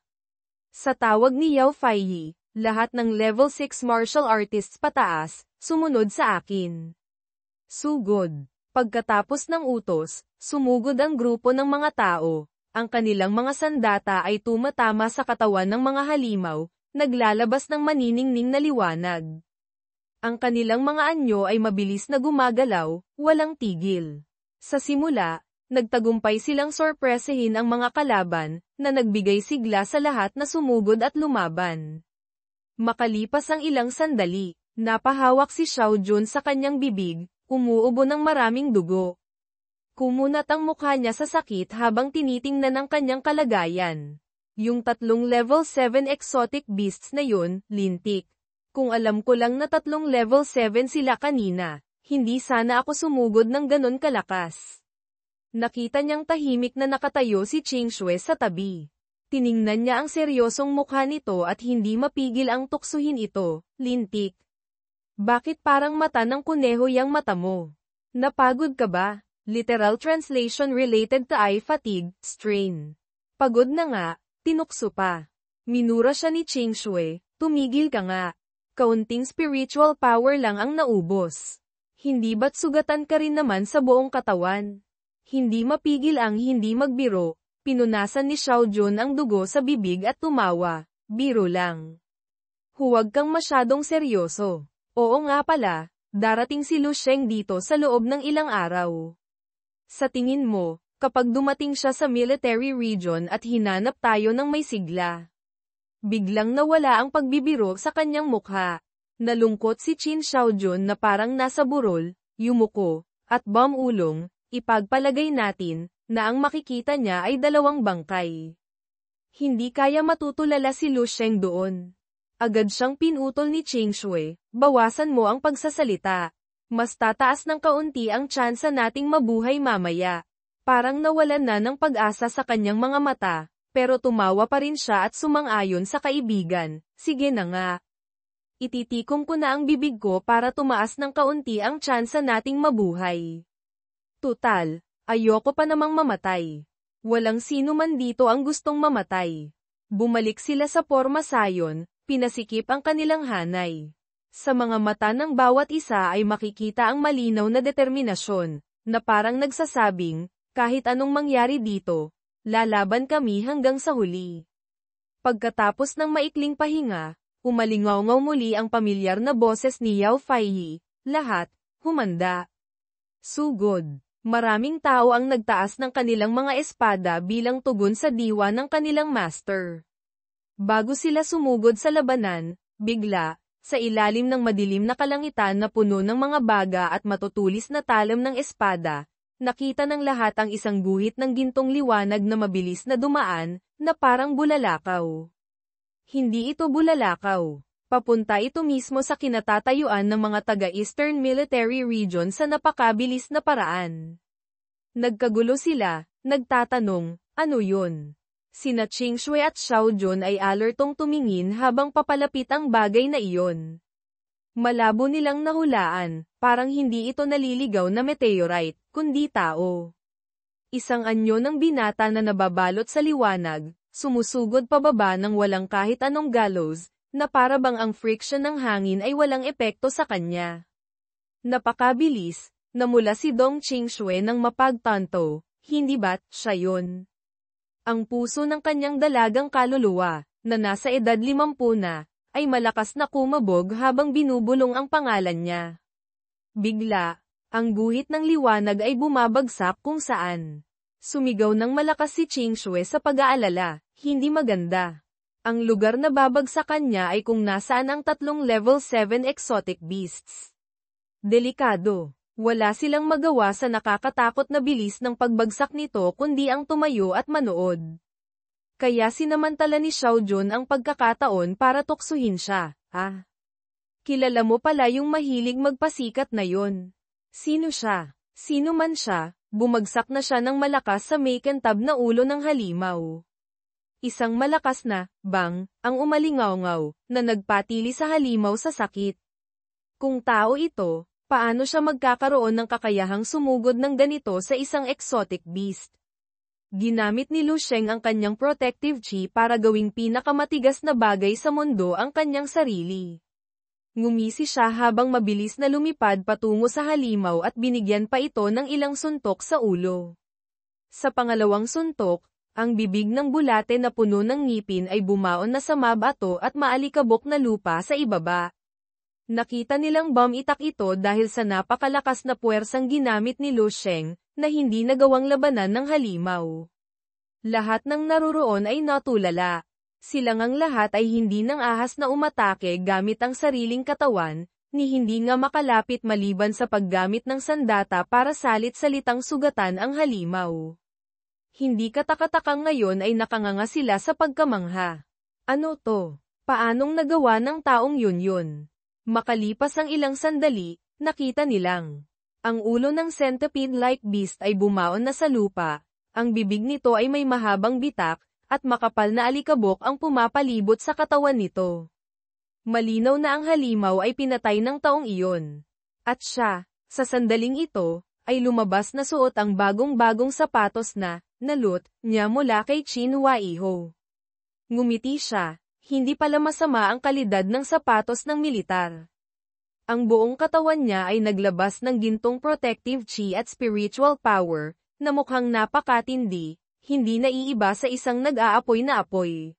Sa tawag ni Yao Faiyi, lahat ng level 6 martial artists pataas, sumunod sa akin. Sugod. Pagkatapos ng utos, sumugod ang grupo ng mga tao. Ang kanilang mga sandata ay tumatama sa katawan ng mga halimaw, naglalabas ng maniningning na liwanag. Ang kanilang mga anyo ay mabilis na gumagalaw, walang tigil. Sa simula, nagtagumpay silang sorpresahin ang mga kalaban, na nagbigay sigla sa lahat na sumugod at lumaban. Makalipas ang ilang sandali, napahawak si Xiao Jun sa kanyang bibig, umuubo ng maraming dugo. Kumunat ang mukha niya sa sakit habang tinitingnan ang kanyang kalagayan. Yung 3 level 7 exotic beasts na yun, lintik. Kung alam ko lang na 3 level 7 sila kanina, hindi sana ako sumugod ng ganon kalakas. Nakita niyang tahimik na nakatayo si Qingshui sa tabi. Tiningnan niya ang seryosong mukha nito at hindi mapigil ang tuksuhin ito, lintik. Bakit parang mata ng kuneho yang mata mo? Napagod ka ba? Literal translation related to eye fatigue, strain. Pagod na nga, tinukso pa. Minura siya ni Qingshui, tumigil ka nga. Kaunting spiritual power lang ang naubos. Hindi ba't sugatan ka rin naman sa buong katawan? Hindi mapigil ang hindi magbiro, pinunasan ni Xiao Jun ang dugo sa bibig at tumawa, biro lang. Huwag kang masyadong seryoso. Oo nga pala, darating si Lu Sheng dito sa loob ng ilang araw. Sa tingin mo, kapag dumating siya sa military region at hinanap tayo ng may sigla. Biglang nawala ang pagbibiro sa kanyang mukha. Nalungkot si Qin Xiaojun na parang nasa burol, yumuko, at bumulong, ipagpalagay natin, na ang makikita niya ay 2 bangkay. Hindi kaya matutulala si Lu Sheng doon. Agad siyang pinutol ni Qingshui, bawasan mo ang pagsasalita. Mas tataas ng kaunti ang tsansa nating mabuhay mamaya. Parang nawalan na ng pag-asa sa kanyang mga mata, pero tumawa pa rin siya at sumang-ayon sa kaibigan, sige na nga. Ititikom ko na ang bibig ko para tumaas ng kaunti ang tsansa nating mabuhay. Tutal, ayoko pa namang mamatay. Walang sino man dito ang gustong mamatay. Bumalik sila sa Porma Sayon, pinasikip ang kanilang hanay. Sa mga mata ng bawat isa ay makikita ang malinaw na determinasyon, na parang nagsasabing, kahit anong mangyari dito, lalaban kami hanggang sa huli. Pagkatapos ng maikling pahinga, umalingaw-ngaw muli ang pamilyar na boses ni Yao Faiyi, lahat, humanda. Sugod, maraming tao ang nagtaas ng kanilang mga espada bilang tugon sa diwa ng kanilang master. Bago sila sumugod sa labanan, bigla, sa ilalim ng madilim na kalangitan na puno ng mga baga at matutulis na talam ng espada, Nakita ng lahat ang isang guhit ng gintong liwanag na mabilis na dumaan, na parang bulalakaw. Hindi ito bulalakaw. Papunta ito mismo sa kinatatayuan ng mga taga-Eastern Military Region sa napakabilis na paraan. Nagkagulo sila, nagtatanong, ano yun? Sina Qingshui at Xiao Jun ay alertong tumingin habang papalapit ang bagay na iyon. Malabo nilang nahulaan, parang hindi ito naliligaw na meteorite, kundi tao. Isang anyo ng binata na nababalot sa liwanag, sumusugod pababa ng walang kahit anong gallows, na para bang ang friction ng hangin ay walang epekto sa kanya. Napakabilis, namula si Dong Qingshui nang mapagtanto, hindi ba't siya yun? Ang puso ng kanyang dalagang kaluluwa, na nasa edad 50 na, ay malakas na kumabog habang binubulong ang pangalan niya. Bigla, ang guhit ng liwanag ay bumabagsak kung saan. Sumigaw ng malakas si Qingshui sa pag-aalala, hindi maganda. Ang lugar na babagsakan niya ay kung nasaan ang 3 level 7 exotic beasts. Delikado. Wala silang magawa sa nakakatakot na bilis ng pagbagsak nito kundi ang tumayo at manood. Kaya sinamantala ni Xiao Jun ang pagkakataon para tuksuhin siya. Kilala mo pala yung mahilig magpasikat na yon. Sino siya? Sino man siya, bumagsak na siya ng malakas sa may kentab na ulo ng halimaw. Isang malakas na, bang, ang umalingaw-ngaw, na nagpatili sa halimaw sa sakit. Kung tao ito, paano siya magkakaroon ng kakayahang sumugod ng ganito sa isang exotic beast? Ginamit ni Lu Sheng ang kanyang protective chi para gawing pinakamatigas na bagay sa mundo ang kanyang sarili. Ngumisi siya habang mabilis na lumipad patungo sa halimaw at binigyan pa ito ng ilang suntok sa ulo. Sa pangalawang suntok, ang bibig ng bulate na puno ng ngipin ay bumaon na sa mabato at maalikabok na lupa sa ibaba. Nakita nilang bum-itak ito dahil sa napakalakas na puwersang ginamit ni Lu Sheng, na hindi nagawang labanan ng halimaw. Lahat ng naruroon ay natulala. Silang ang lahat ay hindi nang ahas na umatake gamit ang sariling katawan, ni hindi nga makalapit maliban sa paggamit ng sandata para salit-salitang sugatan ang halimaw. Hindi katakatakang ngayon ay nakanganga sila sa pagkamangha. Ano to? Paanong nagawa ng taong yun? Makalipas ang ilang sandali, nakita nilang ang ulo ng centipede-like beast ay bumaon na sa lupa, ang bibig nito ay may mahabang bitak, at makapal na alikabok ang pumapalibot sa katawan nito. Malinaw na ang halimaw ay pinatay ng taong iyon. At siya, sa sandaling ito, ay lumabas na suot ang bagong-bagong sapatos na, nalot, niya mula kay Qin Huaiho. Ngumiti siya, hindi pala masama ang kalidad ng sapatos ng militar. Ang buong katawan niya ay naglabas ng gintong protective chi at spiritual power, na mukhang napakatindi, hindi naiiba sa isang nag-aapoy na apoy.